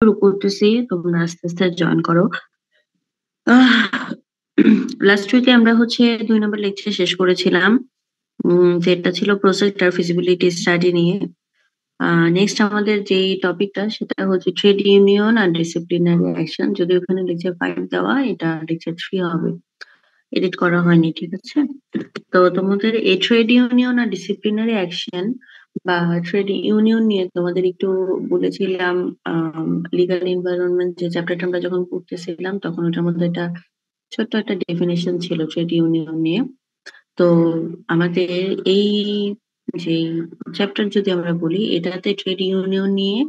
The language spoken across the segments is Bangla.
শুরু করতেছি। তোমরা আস্তে, আস্তে জয়েন করো। আহ লাস্ট উইকে আমরা হচ্ছে ২ নাম্বার লেকচার শেষ করেছিলাম। যেটা ছিল প্রজেক্ট আর ফিজিবিলিটি স্টাডি নিয়ে। নেক্সট আমাদের যেই টপিকটা সেটা হচ্ছে ট্রেড ইউনিয়ন আর ডিসিপ্লিনারি অ্যাকশন। যদিও ওখানে লেকচার 5 দেওয়া, এটা লেকচার 3 হবে। এডিট করা হয়নি, ঠিক আছে? তো তোমাদের এই ট্রেড ইউনিয়ন আর ডিসিপ্লিনারি অ্যাকশন বা ট্রেড ইউনিয়ন নিয়ে তোমাদের একটু বলেছিলাম। লিগাল এনভায়রনমেন্ট যে চ্যাপ্টারটা আমরা যখন পড়তেছিলাম তখন ওটার মধ্যে একটা ছোট্ট একটা ডেফিনেশন ছিল ট্রেড ইউনিয়ন নিয়ে। তো আমাদের এই যে চ্যাপ্টার যদি আমরা বলি, এটাতে ট্রেড ইউনিয়ন নিয়ে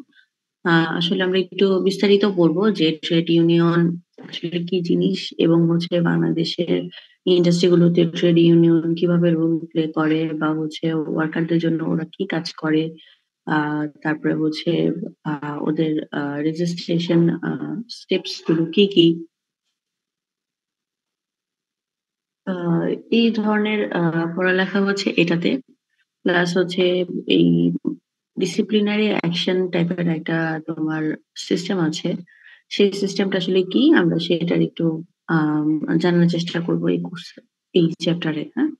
আসলে আমরা একটু বিস্তারিত পড়বো যে ট্রেড ইউনিয়ন আসলে কি জিনিস এবং হচ্ছে বাংলাদেশের ইন্ডাস্ট্রি গুলোতে ট্রেড ইউনিয়ন কিভাবে রোল প্লে করে বা হচ্ছে ওয়ার্কারদের জন্য ওরা কি কাজ করে। তারপরে হচ্ছে ওদের রেজিস্ট্রেশন স্টেপস গুলো কি কি। আহ, এই ধরনের পড়ালেখা হচ্ছে এটাতে। প্লাস হচ্ছে এই ডিসিপ্লিনারি অ্যাকশন টাইপের একটা তোমার সিস্টেম আছে। সেই সিস্টেমটা আসলে কি আমরা সেটার একটু আম, জানার চেষ্টা করবো এই কোর্স, এই চ্যাপ্টারে। হ্যাঁ,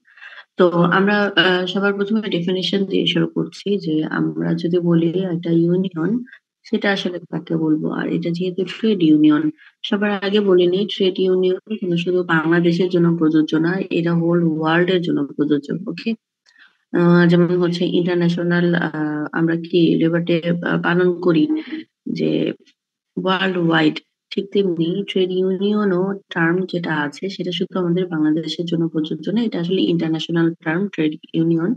তো আমরা সবার প্রথমে ডেফিনেশন দিয়ে শুরু করছি যে আমরা যদি বলি একটা ইউনিয়ন সেটা আসলে কাকে বলবো। আর এটা যেহেতু ট্রেড ইউনিয়ন, সবার আগে বলে নিই ট্রেড ইউনিয়ন কিন্তু শুধু বাংলাদেশের জন্য প্রযোজ্য না, এটা হোল ওয়ার্ল্ড এর জন্য প্রযোজ্য। ওকে, যেমন হচ্ছে ইন্টারন্যাশনাল আমরা কি লেবার ডে পালন করি যে ওয়ার্ল্ড ওয়াইড, ঠিক তেমনি ট্রেড ইউনিয়নও টার্ম যেটা আছে সেটা শুধু আমাদের বাংলাদেশের জন্য প্রযোজ্য না, এটা আসলে ইন্টারন্যাশনাল টার্ম ট্রেড ইউনিয়ন।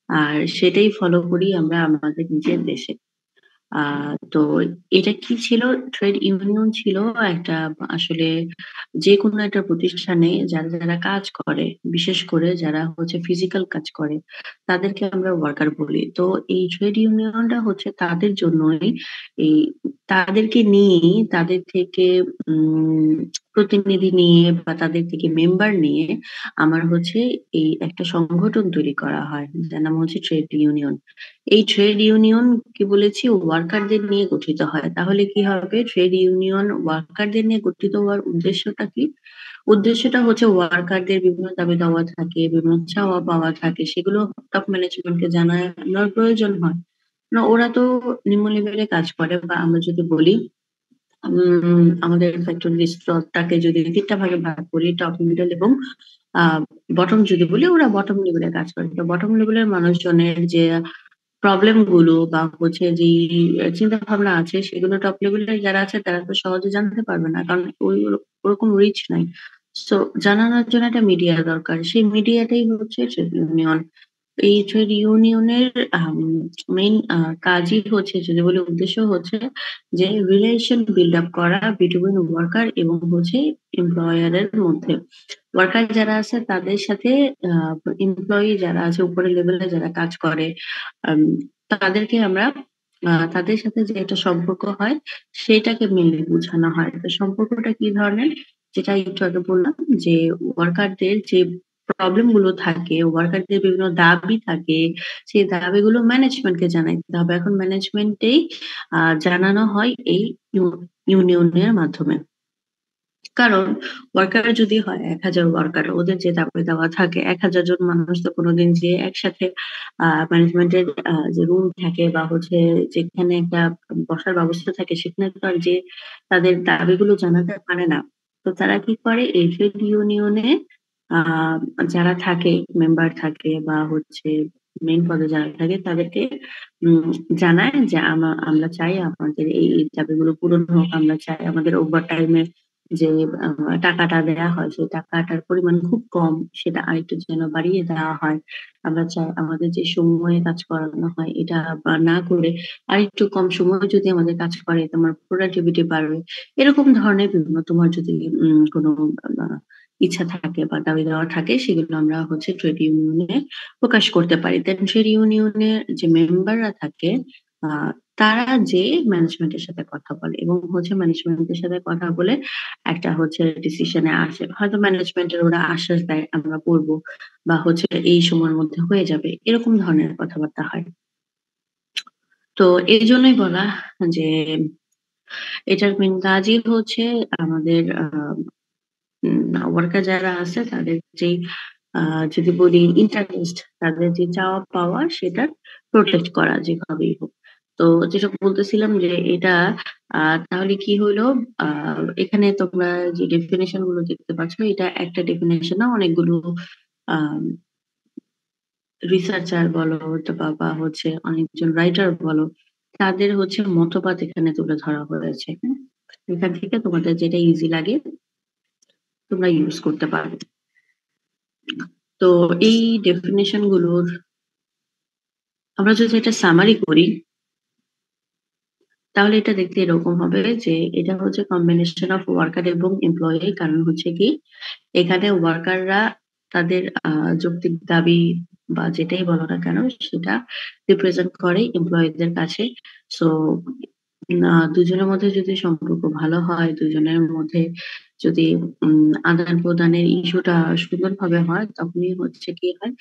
আর সেটাই ফলো করি আমরা আমাদের নিজের দেশে। তো এটা কি ছিল? ট্রেড ইউনিয়ন ছিল একটা আসলে যে কোনো একটা প্রতিষ্ঠানে যারা যারা কাজ করে, বিশেষ করে যারা হচ্ছে ফিজিক্যাল কাজ করে তাদেরকে আমরা ওয়ার্কার বলি। তো এই ট্রেড ইউনিয়নটা হচ্ছে তাদের জন্যই, এই তাদেরকে নিয়েই, তাদের থেকে উম প্রতিনিধি নিয়ে বা তাদের থেকে মেম্বার নিয়ে আমার হচ্ছে এই একটা সংগঠন তৈরি করা হয় যার নাম হচ্ছে ট্রেড ইউনিয়ন। এই ট্রেড ইউনিয়ন কি বলেছি ওয়ার্কারদের নিয়ে গঠিত হয়। তাহলে কি হবে? ট্রেড ইউনিয়ন ওয়ার্কারদের নিয়ে গঠিত হওয়ার উদ্দেশ্যটা কি? উদ্দেশ্যটা হচ্ছে ওয়ার্কারদের বিভিন্ন দাবি দাওয়া থাকে, বিভিন্ন চাওয়া পাওয়া থাকে, সেগুলো টপ ম্যানেজমেন্টকে জানানোর প্রয়োজন হয়। না, ওরা তো নিম্ন লেভেলে কাজ করে। বা আমরা যদি বলি আমাদের ফ্যাক্টরি স্টকটাকে যদি ৩টা ভাগে ভাগ করি, টপ, মিডল এবং বটম যদি বলি, ওরা বটম লেভেলে কাজ করে। তো বটম লেভেলের মানুষজনের যে প্রবলেম গুলো বা হচ্ছে যে চিন্তা ভাবনা আছে সেগুলো টপ লেভেলের যারা আছে তারা তো সহজে জানতে পারবে না, কারণ ওই ওরকম রিচ নাই। সো জানানোর জন্য একটা মিডিয়া দরকার, সেই মিডিয়াটাই হচ্ছে ট্রেড ইউনিয়ন। এই ট্রেড ইউনিয়নের মেইন কাজই হচ্ছে, যদি বলি উদ্দেশ্য হচ্ছে যে রিলেশন বিল্ড আপ করা বিটুইন ওয়ার্কার এবং হচ্ছে এমপ্লয়ারের মধ্যে। ওয়ার্কার যারা আছে তাদের সাথে এমপ্লয়ি যারা আছে উপরের লেভেলে যারা কাজ করে, আম, তাদেরকে আমরা তাদের সাথে যে একটা সম্পর্ক হয় সেটাকে মেনলি বোঝানো হয়। তো সম্পর্কটা কি ধরনের, যেটা একটু আগে বললাম যে ওয়ার্কারদের যে প্রবলেম গুলো থাকে, ওয়ার্কারদের বিভিন্ন দাবি থাকে, সেই দাবিগুলো ম্যানেজমেন্টকে জানাইতে হবে। এখন ম্যানেজমেন্টেই জানানো হয় এই ইউনিয়নের মাধ্যমে। কারণ ওয়ার্কার যদি হয় ১,০০০ ওয়ার্কার, ওদের যে দাবি দেওয়া থাকে ১,০০০ জন মানুষ তো কোনোদিন যে একসাথে ম্যানেজমেন্টের যে রুম থাকে বা হচ্ছে যেখানে একটা বসার ব্যবস্থা থাকে সেখানে তো আর যে তাদের দাবিগুলো জানাতে পারে না। তো তারা কি করে এই ট্রেড ইউনিয়নে আহ যারা থাকে, মেম্বার থাকে বা হচ্ছে মেইন পদে যারা থাকে তাদেরকে উম জানায় যে আমরা চাই আমাদের এই দাবিগুলো পূরণ হোক, আমরা চাই আমাদের ওভার টাইমে যে টাকাটা দেয়া হয় সেই টাকাটার পরিমাণ খুব কম, সেটা আরেকটু যেন বাড়িয়ে দেওয়া হয়। আমরা চাই আমাদের যে সময়ে কাজ করানো হয় এটা বা না করে আরেকটু কম সময়ে যদি আমাদের কাজ করে তোমার প্রোডাক্টিভিটি বাড়বে। এরকম ধরনের বিভিন্ন তোমার যদি কোনো আহ, ইচ্ছা থাকে বা দাবি দেওয়া থাকে সেগুলো আমরা হচ্ছে ট্রেড ইউনিয়নে প্রকাশ করতে পারি। দেন ট্রেড ইউনিয়নের যে মেম্বাররা থাকে আহ তারা যে ম্যানেজমেন্টের সাথে কথা বলে এবং হচ্ছে ম্যানেজমেন্টের সাথে কথা বলে একটা হচ্ছে ডিসিশনে আসে। হয়তো ম্যানেজমেন্টের ওরা আশ্বাস দেয় আমরা করবো বা হচ্ছে এই সময়ের মধ্যে হয়ে যাবে, এরকম ধরনের কথাবার্তা হয়। তো এই জন্যই বলা যে এটার মেইন কাজই হচ্ছে আমাদের ওয়ার্কার যারা আছে তাদের যেই যদি বলি ইন্টারেস্ট, তাদের যে চাওয়া পাওয়া সেটা প্রোটেক্ট করা যেভাবেই হোক। তো যেটা বলতেছিলাম যে এটা তাহলে কি হইলো, এখানে তোমরা যে ডেফিনিশন গুলো দেখতে পাচ্ছ এটা একটা ডেফিনিশন না, অনেকগুলো আম রিসার্চার বলো বা হচ্ছে অনেকজন রাইটার বলো, তাদের হচ্ছে মতবাদ এখানে তুলে ধরা হয়েছে। হ্যাঁ? এখান থেকে তোমাদের যেটা ইজি লাগে তোমরা ইউজ করতে পারো। তো এই ডেফিনিশন গুলোর আমরা যদি একটা সামারি করি তাহলে এটা দেখতে এরকম হবে যে এটা হচ্ছে কম্বিনেশন অফ ওয়ার্কার এবং এমপ্লয়ি। কারণ হচ্ছে কি এখানে ওয়ার্কাররা তাদের যৌক্তিক দাবি বা যেটাই বলো না কেন সেটা রিপ্রেজেন্ট করে এমপ্লয়ীদের কাছে। সো দুজনের মধ্যে যদি সম্পর্ক ভালো হয়, দুজনের মধ্যে যদি আদান প্রদানের ইস্যুটা সুন্দরভাবে হয়, তখনই হচ্ছে কি হয়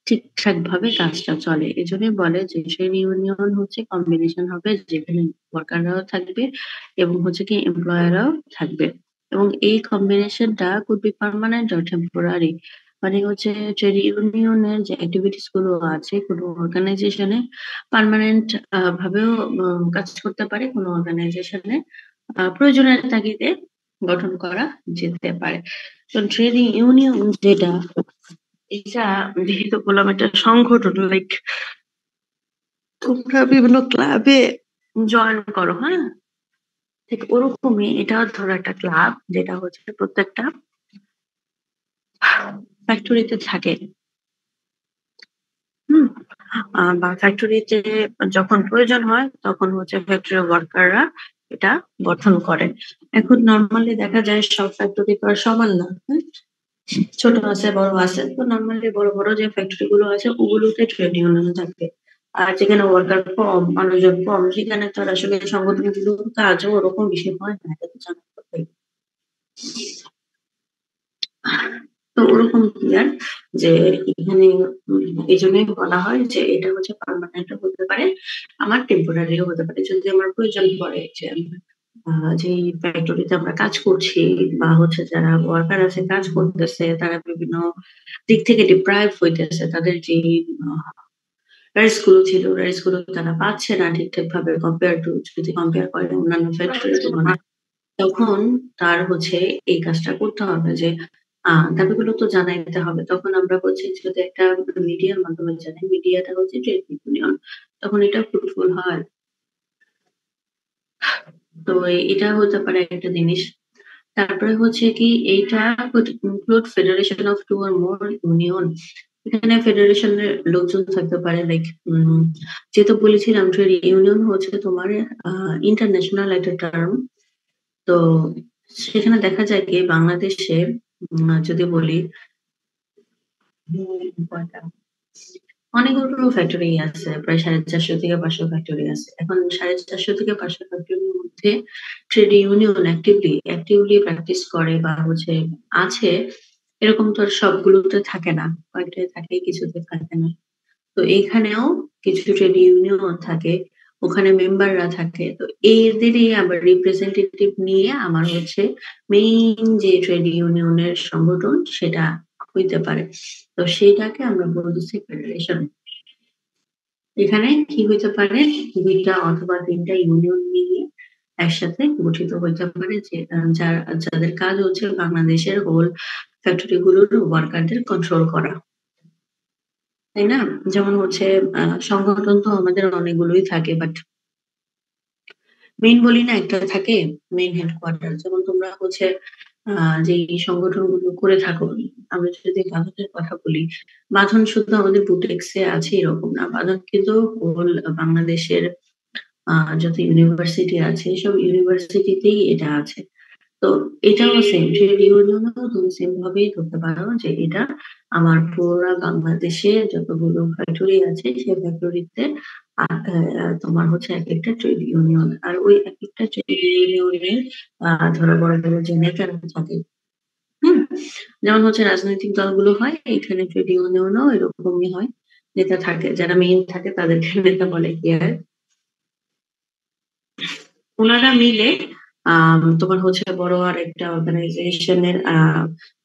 ঠিকঠাক ভাবে কাজটা চলে। এজন্যই বলে যে ট্রেড ইউনিয়ন হচ্ছে কম্বিনেশন হবে যেখানে ওয়ার্কাররাও থাকবে এবং হচ্ছে কি এমপ্লয়াররাও থাকবে। এবং এই কম্বিনেশনটা could be permanent or temporary. মানে হচ্ছে ট্রেড ইউনিয়নের যে এক্টিভিটিস গুলো আছে কোনো অর্গানাইজেশনে পার্মানেন্ট ভাবেও কাজ করতে পারে, কোনো অর্গানাইজেশনে প্রয়োজনের তাগিদে গঠন করা যেতে পারে। তো ট্রেড ইউনিয়ন যেটা, এটা যেহেতু বললাম একটা সংগঠন, লাইক তোমরা বিভিন্ন ক্লাবে জয়েন করো, হ্যাঁ? ঠিক ওরকমই এটাও ধরো একটা ক্লাব যেটা হচ্ছে প্রত্যেকটা ফ্যাক্টরিতে থাকে। হুম? বা ফ্যাক্টরিতে যখন প্রয়োজন হয় তখন হচ্ছে ফ্যাক্টরি ওয়ার্কাররা এটা গঠন করে। এখন নরমালি দেখা যায় সব ফ্যাক্টরি তো আর সমান না। হুম? ছোট আছে, বড় আছে। তো নরমালি বড়, বড় যে ফ্যাক্টরি গুলো আছে ওগুলোতে ট্রেড ইউনিয়ন থাকবে। আর যেখানে ওয়ার্কার কম, মানুষজন কম সেখানে তো আর আসলে সংগঠনগুলোর কাজও ওরকম বেশি হয় না। এটা তো জানার কথাই। তো ওরকম ক্লিয়ার যে এখানে এজন্যই বলা হয় যে এটা হচ্ছে পার্মানেন্ট হতে পারে, আমার টেম্পোরারিও হতে পারে। যদি আমার প্রয়োজন পড়ে যে আমি যেই ফ্যাক্টরিতে আমরা কাজ করছি বা হচ্ছে যারা ওয়ার্কার আছে কাজ করতেছে তারা বিভিন্ন দিক থেকে ডিপ্রাইভ হইতেছে। তাদের যে আ রাইটস গুলো ছিল, রাইটস গুলো তারা পাচ্ছে না ঠিকঠাক ভাবে কম্পেয়ার টু যদি কম্পেয়ার করে অন্যান্য ফ্যাক্টরির তুলনায়। তখন তার হচ্ছে এই কাজটা করতে হবে যে দাবিগুলো তো জানাইতে হবে। তখন আমরা হচ্ছে যদি একটা মিডিয়ার মাধ্যমে জানাই, মিডিয়াটা হচ্ছে ট্রেড ইউনিয়ন। তখন এটা ফ্রুটফুল হয়। তো এটা হতে পারে একটা জিনিস। তারপরে হচ্ছে কি এইটা could include federation of 2 or more union। এখানে ফেডারেশনের লোকজন থাকতে পারে, লাইক যেহেতু বলেছিলাম ট্রেড ইউনিয়ন হচ্ছে তোমার ইন্টারন্যাশনাল একটা টার্ম। তো সেখানে দেখা যায় কি বাংলাদেশে যদি বলি কয়টা? অনেকগুলো ফ্যাক্টরি আছে। প্রায় ৪৫০ থেকে ৫০০ ফ্যাক্টরি আছে। এখন ৪৫০ থেকে ৫০০ ফ্যাক্টরির মধ্যে ট্রেড ইউনিয়ন অ্যাক্টিভলি প্র্যাকটিস করে বা হচ্ছে আছে, এরকম তো আর সবগুলোতে থাকে না। কয়েকটায় থাকে, কিছুতে থাকে না। তো এখানেও কিছু ট্রেড ইউনিয়ন থাকে, ওখানে মেম্বাররা থাকে। তো এদেরই আবার রিপ্রেজেন্টেটিভ নিয়ে আমার হচ্ছে মেইন যে ট্রেড ইউনিয়নের সংগঠন সেটা হইতে পারে। তো সেইটাকে আমরা বলতেছি ফেডারেশন। এখানে কি হইতে পারে ২ টা অথবা ৩ টা ইউনিয়ন মিলিয়ে একসাথে গঠিত হইতে পারে যে যাদের কাজ হচ্ছে বাংলাদেশের হোল ফ্যাক্টরি গুলোর ওয়ার্কারদের কন্ট্রোল করা। তাই না? যেমন হচ্ছে সংগঠন তো আমাদের অনেকগুলোই থাকে, বাট মেইন বলি না একটা থাকে মেইন হেডকোয়ার্টার। যেমন তোমরা হচ্ছে আ যেই সংগঠনগুলো করে থাকো, আমরা যদি বাঁধনের কথা বলি, বাঁধন শুধু আমাদের বুটেক্সে আছে এরকম না। বাঁধন কিন্তু হোল বাংলাদেশের আ যত ইউনিভার্সিটি আছে সব ইউনিভার্সিটিতেই এটা আছে। তো এটাও সেম ট্রেড ইউনিয়নও তুমি সেম ভাবেই ধরতে পারো যে এটা আমার পুরা বাংলাদেশে যতগুলো ফ্যাক্টরি আছে সেই ফ্যাক্টরিতে তোমার হচ্ছে একেকটা ট্রেড ইউনিয়ন। আর ওই একেকটা ট্রেড ইউনিয়নের ধরো বড়, বড় যে নেতারা থাকে, হুম? যেমন হচ্ছে রাজনৈতিক দলগুলো হয়, এখানে ট্রেড ইউনিয়নও এরকমই হয়। নেতা থাকে, যারা মেইন থাকে তাদেরকে নেতা বলে কি আর উনারা মিলে তোমার হচ্ছে বড় আরেকটা অর্গানাইজেশনের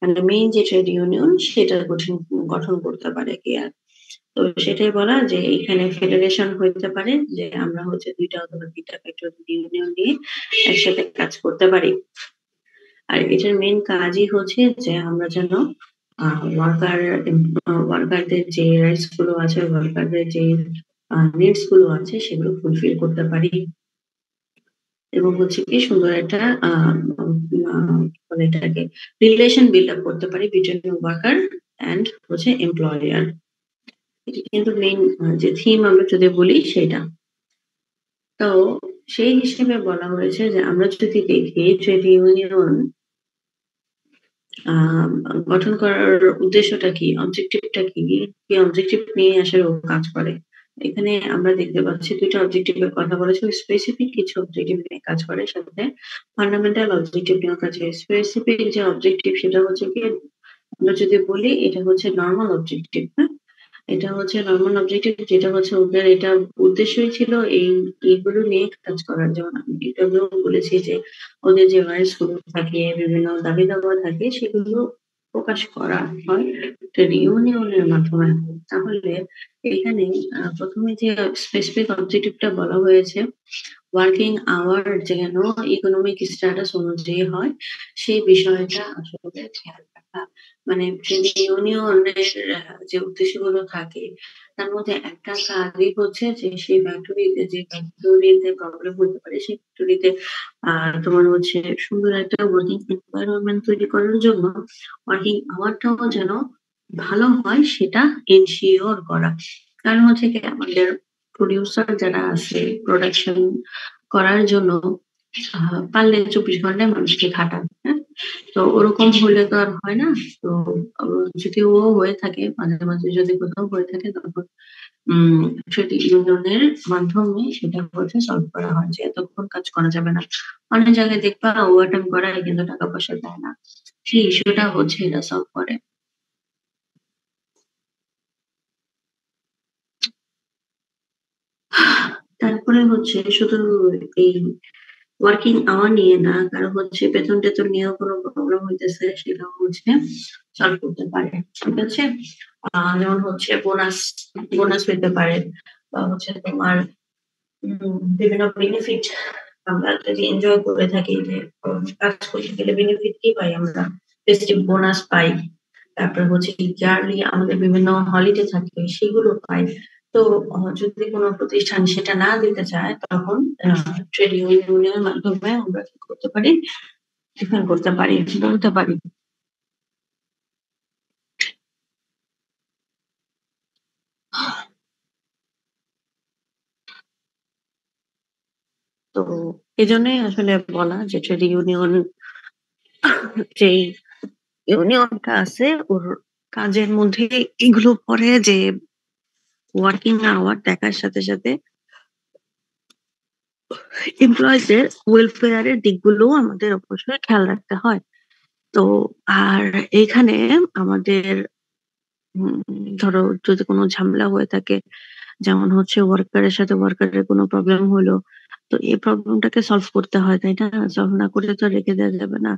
মানে মেইন যে ট্রেড ইউনিয়ন সেটা গঠন গঠন করতে পারে কি আর। তো সেটাই বলা যে এখানে ফেডারেশন হইতে পারে যে আমরা হচ্ছে ২ টা অথবা ৩ টা পেট্রোল ইউনিয়ন নিয়ে একসাথে কাজ করতে পারি। আর এটার মেইন কাজই হচ্ছে যে আমরা যেন আ ওয়ার্কার ওয়ার্কারদের যে রাইটস গুলো আছে, ওয়ার্কারদের যে নিডস গুলো আছে সেগুলো ফুলফিল করতে পারি। এবং হচ্ছে কি সুন্দর একটা আ আ কি বলে এটাকে রিলেশন বিল্ড আপ করতে পারি বিটুইন ওয়ার্কার অ্যান্ড হচ্ছে এমপ্লয়ার। এটা কিন্তু মেইন যে থিম আমরা যদি বলি সেটা। তো সেই হিসেবে বলা হয়েছে যে আমরা যদি দেখি ট্রেড ইউনিয়ন আ গঠন করার উদ্দেশ্যটা কি? অবজেক্টিভ টা কি? কি অবজেক্টিভ নিয়ে আসলে ও কাজ করে? এখানে আমরা দেখতে পাচ্ছি ২ টা অবজেক্টিভ এর কথা বলেছে। স্পেসিফিক কিছু অবজেক্টিভ নিয়ে কাজ করে, সাথে ফান্ডামেন্টাল অবজেক্টিভ নিয়েও কাজ করে। স্পেসিফিক যে অবজেক্টিভ সেটা হচ্ছে গিয়ে আমরা যদি বলি এটা হচ্ছে নরমাল অবজেক্টিভ, হ্যাঁ? এটা হচ্ছে নরমাল অবজেক্টিভ যেটা হচ্ছে ওদের এটা উদ্দেশ্যই ছিল এইগুলো নিয়ে কাজ করার। যেমন আমি একটু আগেও বলেছি যে ওদের যে রাইটস গুলো থাকে, বিভিন্ন দাবি-দাওয়া থাকে সেগুলো প্রকাশ করা হয় ট্রেড ইউনিয়নের মাধ্যমে। তাহলে এখানে ১ম এ যে স্পেসিফিক অবজেক্টিভ টা বলা হয়েছে ওয়ার্কিং আওয়ার যেন ইকোনমিক স্ট্যাটাস অনুযায়ী হয়, সেই বিষয়টা আসলে খেয়াল রাখা। মানে ট্রেড ইউনিয়নের যে উদ্দেশ্যগুলো থাকে, তার মধ্যে একটা কাজই হচ্ছে যে সেই ফ্যাক্টরিতে প্রবলেম হতে পারে, সেই ফ্যাক্টরিতে তোমার হচ্ছে সুন্দর একটা ওয়ার্কিং এনভায়রনমেন্ট তৈরি করার জন্য ওয়ার্কিং আওয়ারটাও যেন ভালো হয় সেটা এনশিওর করা। কারণ হচ্ছে কি আমাদের প্রোডিউসার যারা আছে প্রোডাকশন করার জন্য আ পারলে ২৪ ঘন্টায় মানুষকে খাটান, হ্যাঁ? তো ওরকম হলে তো আর হয় না। তো অ যদিও হয়ে থাকে মাঝে, মাঝে যদি কোথাও হয়ে থাকে তখন উম ট্রেড ইউনিয়নের মাধ্যমে সেটা হচ্ছে সলভ করা হয় যে এতক্ষণ কাজ করা যাবে না। অনেক জায়গায় দেখবা ওভারটাইম করায় কিন্তু টাকা পয়সা দেয় না। সেই ইস্যুটা হচ্ছে এরা সলভ করে। তারপরে হচ্ছে শুধু এই ওয়ার্কিং আওয়ার নিয়ে না, কারো হচ্ছে বেতন-টেতন নিয়েও কোনো প্রবলেম হইতেছে সেটাও হচ্ছে সলভ করতে পারে। ঠিক আছে? যেমন হচ্ছে বোনাস পেতে পারে বা হচ্ছে তোমার বিভিন্ন বেনিফিট আমরা যদি এনজয় করে থাকি যে কাজ করতে গেলে বেনিফিট কি পাই আমরা? ফেস্টিভ বোনাস পাই। তারপরে হচ্ছে ইয়ারলি আমাদের বিভিন্ন হলিডে থাকে সেগুলো পাই। তো যদি কোন প্রতিষ্ঠান সেটা না দিতে চায় তখন আ ট্রেড ইউনিয়নের মাধ্যমে আমরা কি করতে পারি? ডিফেন্ড করতে পারি, বলতে পারি। তো এজন্যই আসলে বলা যে ট্রেড ইউনিয়ন যেই ইউনিয়নটা আছে ওর কাজের মধ্যে এগুলো পড়ে যে ওয়ার্কিং আওয়ার দেখার সাথে, সাথে এমপ্লয়িজ এর ওয়েলফেয়ার এর দিকগুলোও আমাদের অবশ্যই খেয়াল রাখতে হয়। তো আর এইখানে আমাদের উম ধরো যদি কোন ঝামেলা হয়ে থাকে, যেমন হচ্ছে ওয়ার্কারের সাথে ওয়ার্কারের কোন প্রবলেম হলো। তো এই প্রবলেমটাকে সলভ করতে হয়, তাই না? সলভ না করে তো রেখে দেওয়া যাবে না।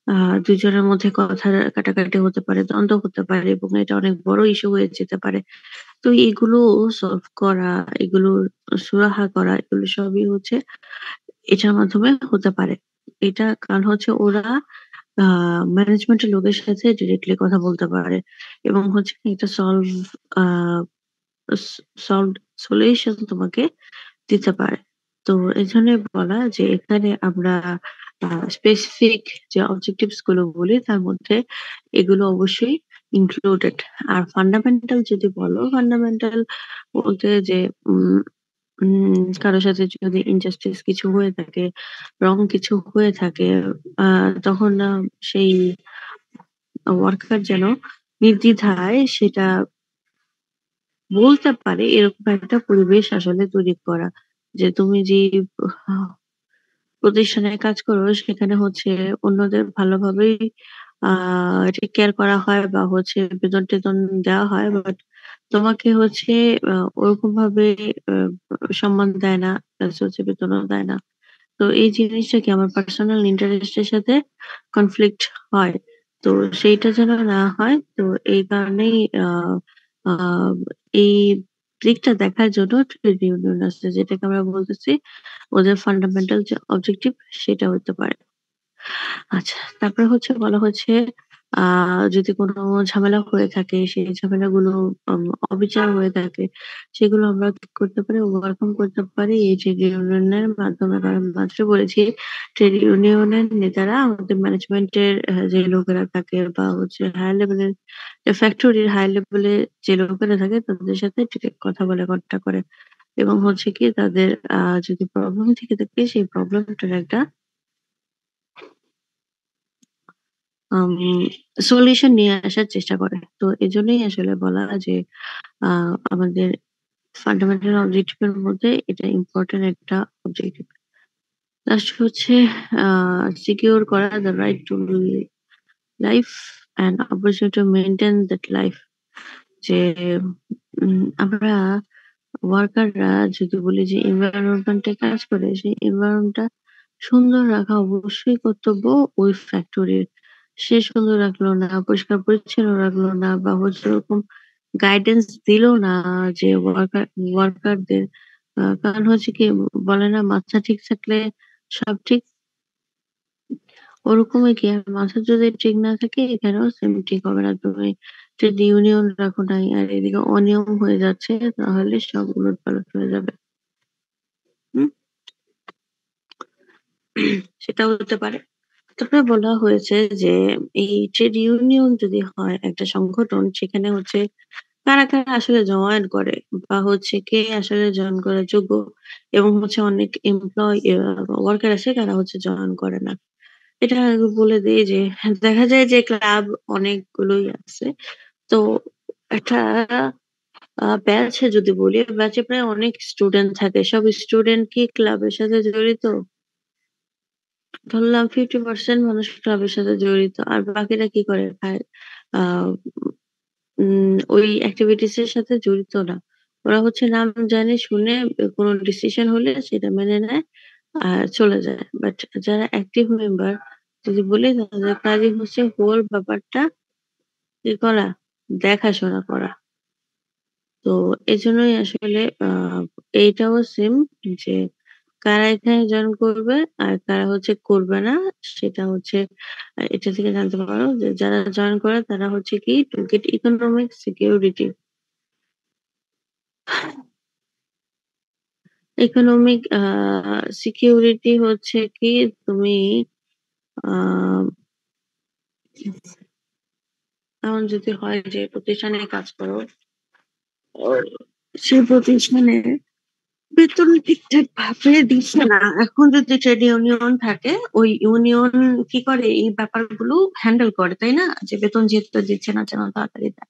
আ ২ জনের মধ্যে কথা কাটাকাটি হতে পারে, দ্বন্দ্ব হতে পারে এবং এটা অনেক বড় ইস্যু হয়ে যেতে পারে। তো এগুলো সলভ করা, এগুলোর সুরাহা করা এগুলো সবই হচ্ছে এটার মাধ্যমে হতে পারে। এটা কারণ হচ্ছে ওরা আ ম্যানেজমেন্টের লোকের সাথে ডিরেক্টলি কথা বলতে পারে এবং হচ্ছে কি একটা আ স সলভড সলিউশন তোমাকে দিতে পারে। তো এজন্যই বলা যে এখানে আমরা আ স্পেসিফিক যে অবজেক্টিভস গুলো বলি তার মধ্যে এগুলো অবশ্যই ইনক্লুডেড। আর ফান্ডামেন্টাল যদি বলো, ফান্ডামেন্টাল বলতে যে উম কারো সাথে যদি ইনজাস্টিস কিছু হয়ে থাকে, রং কিছু হয়ে থাকে, আ তখন সেই ওয়ার্কার যেন নির্দ্বিধায় সেটা বলতে পারে এরকম একটা পরিবেশ আসলে তৈরি করা। যে তুমি যে আ প্রতিষ্ঠানে কাজ করো সেখানে হচ্ছে অন্যদের ভালোভাবেই আ টেক কেয়ার করা হয় বা হচ্ছে বেতন-টেতন দেওয়া হয়। বাট তোমাকে হচ্ছে আ ওরকমভাবে আ সম্মান দেয় না, প্লাস হচ্ছে বেতনও দেয় না। তো এই জিনিসটা কি আমার পার্সোনাল ইন্টারেস্ট এর সাথে কনফ্লিক্ট হয়। তো সেইটা যেন না হয়, তো এই কারণেই আ আ এই দিকটা দেখার জন্য ট্রেড ইউনিয়ন আছে, যেটাকে আমরা বলতেছি ওদের ফান্ডামেন্টাল যে অবজেক্টিভ সেটা হতে পারে। আচ্ছা, তারপরে হচ্ছে বলা হচ্ছে আ যদি কোনো ঝামেলা হয়ে থাকে, সেই ঝামেলাগুলো আম অবিচার হয়ে থাকে, সেগুলো আমরা কি করতে পারি? ওভারকাম করতে পারি এই ট্রেড ইউনিয়নের মাধ্যমে। কারণ মাত্র বলেছি ট্রেড ইউনিয়নের নেতারা আমাদের ম্যানেজমেন্টের যে লোকেরা থাকে বা হচ্ছে হায়ার লেভেলের ফ্যাক্টরির হাই লেভেলে যে লোকেরা থাকে তাদের সাথে ডিরেক্ট কথা বলে কন্টাক্ট করে। এবং হচ্ছে গিয়ে তাদের যদি প্রবলেম থেকে থাকে সেই প্রবলেমটার একটা আম সলিউশন নিয়ে আসার চেষ্টা করে। তো এজন্যই আসলে বলা যে আ আমাদের ফান্ডামেন্টাল অবজেক্টিভ এর মধ্যে এটা ইম্পোর্টেন্ট একটা অবজেক্টিভ। লাস্ট হচ্ছে আ সিকিউর করা the right to life and opportunity to maintain that life, যে আমরা ওয়ার্কাররা যদি বলি যে এনভায়রনমেন্ট এ কাজ করে, সেই এনভায়রনমেন্ট টা সুন্দর রাখা অবশ্যই কর্তব্য ওই ফ্যাক্টরির। সে সুন্দর রাখলো না, পরিষ্কার পরিচ্ছন্ন রাখলো না বা হচ্ছে ওরকম গাইডেন্স দিলো না যে ওয়ার্কারদের। কারণ হচ্ছে কি বলে না, মাথা ঠিক থাকলে সব ঠিক। ওরকমই কি আর মাথা যদি ঠিক না থাকে এখানেও সেম ঠিক হবে না। তুমি ট্রেড ইউনিয়ন রাখো নাই আর এদিকে অনিয়ম হয়ে যাচ্ছে, তাহলে সব উলটপালট হয়ে যাবে। হুম? সেটাও হতে পারে। তারপরে বলা হয়েছে যে এই ট্রেড ইউনিয়ন যদি হয় একটা সংগঠন, সেখানে হচ্ছে কারা আসলে জয়েন করে বা হচ্ছে কে আসলে জয়েন করার যোগ্য, এবং হচ্ছে অনেক ওয়ার্কার আছে তারা হচ্ছে জয়েন করে না। এটা বলে দেই যে দেখা যায় যে ক্লাব অনেকগুলোই আছে। তো একটা ব্যাচ যদি বলি, ব্যাচে প্রায় অনেক স্টুডেন্ট থাকে। সব স্টুডেন্ট কি ক্লাবের সাথে জড়িত? ধরলাম 50% মানুষ ক্লাবের সাথে জড়িত। আর বাকিরা কি করে? খায়। আ ওই এক্টিভিটিস এর সাথে জড়িত না। ওরা হচ্ছে নাম জানে শুনে কোনো ডিসিশন হলে সেটা মেনে নেয় আর চলে যায়। বাট যারা অ্যাক্টিভ মেম্বার যদি বলি, তাদের কাজই হচ্ছে হোল ব্যাপারটা কি করা? দেখাশোনা করা। তো এজন্যই আসলে এইটাও সেম, যে কারা এখানে জয়েন করবে আর কারা হচ্ছে করবে না, সেটা হচ্ছে এটা থেকে জানতে পারো যে যারা জয়েন করে তারা হচ্ছে কি to get economic security. Economic security হচ্ছে কি তুমি আ এমন যদি হয় যে প্রতিষ্ঠানে কাজ করো, ও সেই প্রতিষ্ঠানে বেতন ঠিকঠাক ভাবে দিচ্ছে না। এখন যদি ট্রেড ইউনিয়ন থাকে, ওই ইউনিয়ন কি করে এই ব্যাপারগুলো হ্যান্ডেল করে, তাই না? যে বেতন যেহেতু দিচ্ছে না যেন তাড়াতাড়ি দেয়।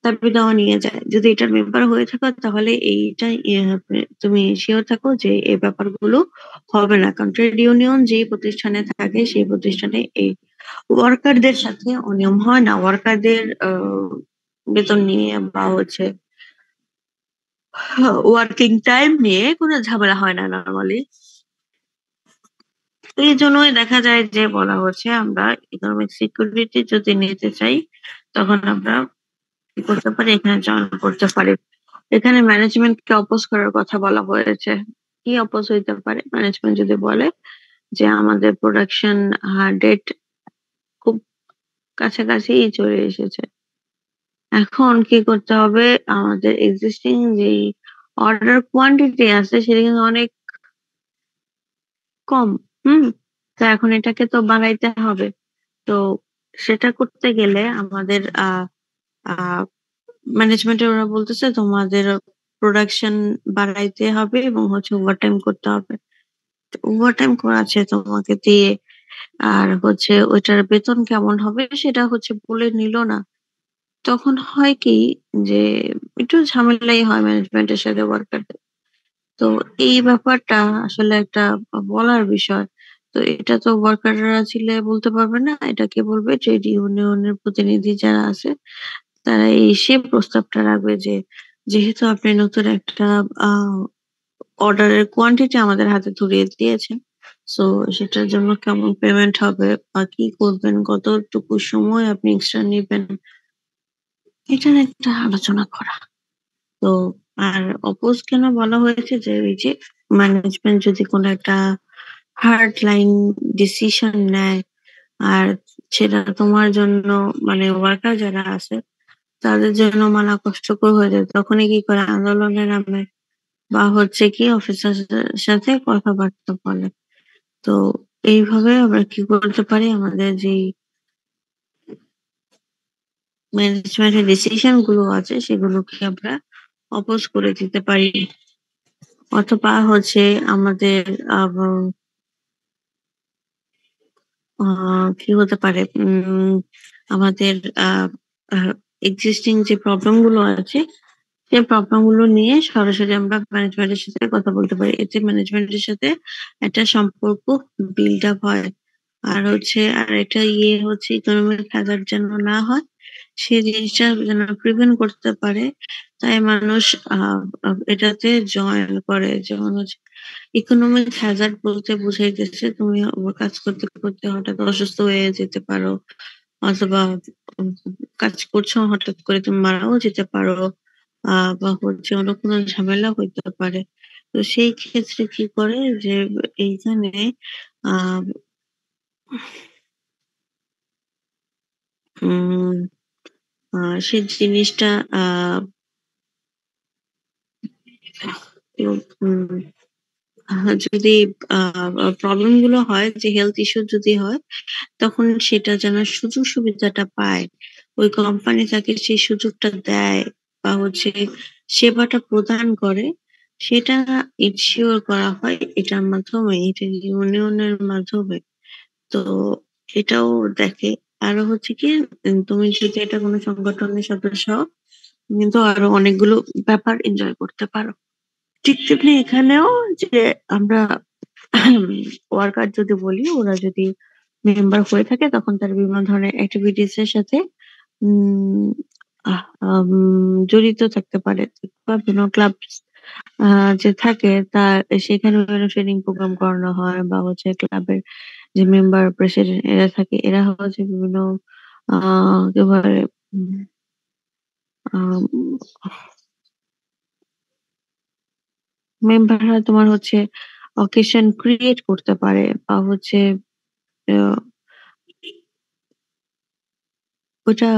তারপরে দেওয়া নিয়ে যায়। যদি এটার মেম্বার হয়ে থাকো তাহলে এইটা তুমি সিওর থাকো যে এই ব্যাপারগুলো হবে না। কারণ ট্রেড ইউনিয়ন যেই প্রতিষ্ঠানে থাকে সেই প্রতিষ্ঠানে এই ওয়ার্কারদের সাথে অনিয়ম হয় না। ওয়ার্কারদের বেতন নিয়ে বা হচ্ছে ওয়ার্কিং টাইম নিয়ে কোনো ঝামেলা হয় না নরমালি। তো এইজন্যই দেখা যায় যে বলা হচ্ছে আমরা ইকোনমিক সিকিউরিটি যদি নিতে চাই, তখন আমরা কি করতে পারি? এখানে জয়েন করতে পারি। এখানে ম্যানেজমেন্টকে অপোজ করার কথা বলা হয়েছে। কি অপোজ হইতে পারে? ম্যানেজমেন্ট যদি বলে যে আমাদের প্রোডাকশন ডেট খুব কাছাকাছিই চলে এসেছে। এখন কি করতে হবে? আমাদের এক্সিস্টিং যেই অর্ডার কোয়ান্টিটি আছে সেটা কিন্তু অনেক কম। হুম? তো এখন এটাকে তো বাড়াইতে হবে। তো সেটা করতে গেলে আমাদের আ আ ম্যানেজমেন্টের ওরা বলতেছে তোমাদের প্রোডাকশন বাড়াইতে হবে এবং হচ্ছে ওভারটাইম করতে হবে। তো ওভারটাইম করাচ্ছে তোমাকে দিয়ে, আর হচ্ছে ওইটার বেতন কেমন হবে সেটা হচ্ছে বলে নিল না। তখন হয় কি যে একটু ঝামেলাই হয় ম্যানেজমেন্টের সাথে ওয়ার্কারদের। তো এই ব্যাপারটা আসলে একটা বলার বিষয়। তো এটা তো ওয়ার্কাররা চিল্লায়ে বলতে পারবে না। এটা কে বলবে? ট্রেড ইউনিয়নের প্রতিনিধি যারা আছে তারা এসে প্রস্তাবটা রাখবে যে, যেহেতু আপনি নতুন একটা আ অর্ডারের কোয়ান্টিটি আমাদের হাতে ধরিয়ে দিয়েছেন, সো সেটার জন্য কেমন পেমেন্ট হবে বা কি করবেন, কতটুকু সময় আপনি এক্সট্রা নিবেন, এটার একটা আলোচনা করা। তো আর অপোজ কেন বলা হয়েছে যে ওই যে ম্যানেজমেন্ট যদি কোনো একটা হার্ড লাইন ডিসিশন নেয় আর সেটা তোমার জন্য মানে ওয়ার্কার যারা আছে তাদের জন্য মানা কষ্টকর হয়ে যায়। তখনই কি করে আন্দোলনে নামে বা হচ্ছে কি অফিসারদের সাথে কথাবার্তা বলে। তো এইভাবে আমরা কি করতে পারি, আমাদের যেই ম্যানেজমেন্টের ডিসিশন গুলো আছে সেগুলোকে আমরা অপোজ করে দিতে পারি। অথবা হচ্ছে আমাদের আব আ কি হতে পারে? আমাদের আ আ এক্সিস্টিং যে প্রবলেম গুলো আছে, সেই প্রবলেম গুলো নিয়ে সরাসরি আমরা ম্যানেজমেন্টের সাথে কথা বলতে পারি। এতে ম্যানেজমেন্টের সাথে একটা সম্পর্ক বিল্ড আপ হয়। আর হচ্ছে আরেকটা হচ্ছে ইকোনমিক হ্যাজার্ড যেন না হয়, সেই জিনিসটা যেন প্রিভেন্ট করতে পারে। তাই মানুষ আ আ এটাতে জয়েন করে। যেমন হচ্ছে ইকোনমিক হ্যাজার্ড বলতে বুঝাইতেছে তুমি কাজ করতে, করতে হঠাৎ অসুস্থ হয়ে যেতে পারো। অথবা উম কাজ করছো হঠাৎ করে তুমি মারাও যেতে পারো। আ বা হচ্ছে অন্য কোনো ঝামেলা হইতে পারে। তো সেই ক্ষেত্রে কি করে যে এইখানে আ উম আ সেই জিনিসটা আ উম যদি আ প্রবলেম গুলো হয় যে হেলথ ইস্যু যদি হয় তখন সেটা যেন সুযোগ সুবিধাটা পায়। ওই কোম্পানি তাকে সেই সুযোগটা দেয় বা হচ্ছে সেবাটা প্রদান করে, সেটা এনশিওর করা হয় এটার মাধ্যমে, এটা ইউনিয়নের মাধ্যমে। তো এটাও দেখে। আরো হচ্ছে কি তুমি যদি এটা কোনো সংগঠনের সদস্য হও, তুমি কিন্তু আরো অনেকগুলো ব্যাপার এনজয় করতে পারো। ঠিক তেমনি এখানেও যে আমরা ওয়ার্কার যদি বলি ওরা যদি মেম্বার হয়ে থাকে তখন তারা বিভিন্ন ধরনের এক্টিভিটিস এর সাথে উম আহ আম জড়িত থাকতে পারে বা বিভিন্ন ক্লাব আ যে থাকে তার সেখানে বিভিন্ন ট্রেনিং প্রোগ্রাম করানো হয় বা হচ্ছে ক্লাবের যে মেম্বার প্রেসিডেন্ট এরা থাকে এরা হচ্ছে বিভিন্ন আ কি বলে উম আম মেম্বাররা তোমার হচ্ছে অকেশন ক্রিয়েট করতে পারে বা হচ্ছে আ ওটা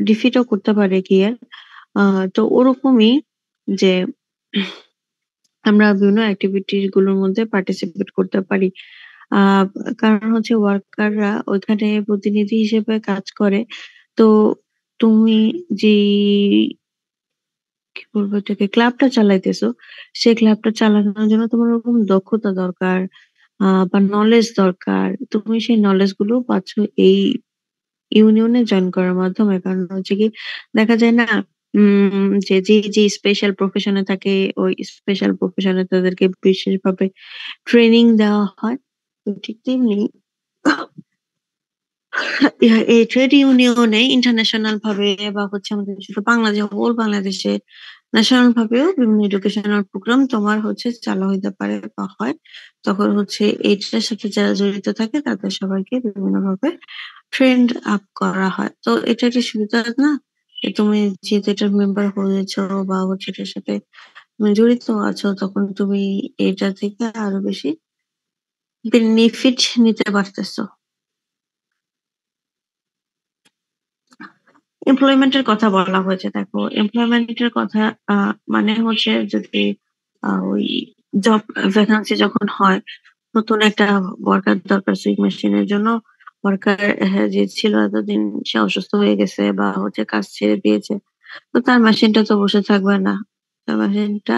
ডিফিট ও করতে পারে গিয়ে। আ তো ওরকমই যে আমরা বিভিন্ন এক্টিভিটিস গুলোর মধ্যে পার্টিসিপেট করতে পারি। আ কারণ হচ্ছে ওয়ার্কাররা ওইখানে প্রতিনিধি হিসেবে কাজ করে। তো তুমি যেই কি বলবো এটাকে ক্লাবটা চালাইতেছো, সেই ক্লাবটা চালানোর জন্য তোমার ওরকম দক্ষতা দরকার বা নলেজ দরকার। তুমি সেই নলেজ গুলো পাচ্ছ এই ইউনিয়নে জয়েন করার মাধ্যমে। কারণ হচ্ছে কি দেখা যায় না যে স্পেশাল প্রফেশন এ থাকে ওই স্পেশাল প্রফেশন এ তাদেরকে বিশেষভাবে ট্রেনিং দেওয়া হয়। তো ঠিক তেমনি এই ট্রেড ইউনিয়নে ইন্টারন্যাশনাল ভাবে বা হচ্ছে আমাদের শুধু বাংলাদেশে হোল বাংলাদেশে ন্যাশনাল ভাবেও বিভিন্ন এডুকেশনাল প্রোগ্রাম তোমার হচ্ছে চালু হইতে পারে বা হয়। তখন হচ্ছে এইটার সাথে যারা জড়িত থাকে তাদের সবাইকে বিভিন্নভাবে ট্রেন্ড আপ করা হয়। তো এটা একটা সুবিধা না? যে তুমি যেহেতু এটার মেম্বার হয়েছো বা হচ্ছে এটার সাথে তুমি জড়িত আছো তখন তুমি এটা থেকে আরো বেশি বেনিফিট নিতে পারতেছো। এমপ্লয়মেন্ট এর কথা বলা হয়েছে। দেখো এমপ্লয়মেন্ট এর কথা মানে হচ্ছে যদি ওই জব ভ্যাকান্সি যখন হয়, নতুন একটা ওয়ার্কার দরকার সুইং মেশিনের জন্য। ওয়ার্কার যে ছিল এতদিন সে অসুস্থ হয়ে গেছে বা হচ্ছে কাজ ছেড়ে দিয়েছে। তো তার মেশিনটা তো বসে থাকবে না। তার মেশিনটা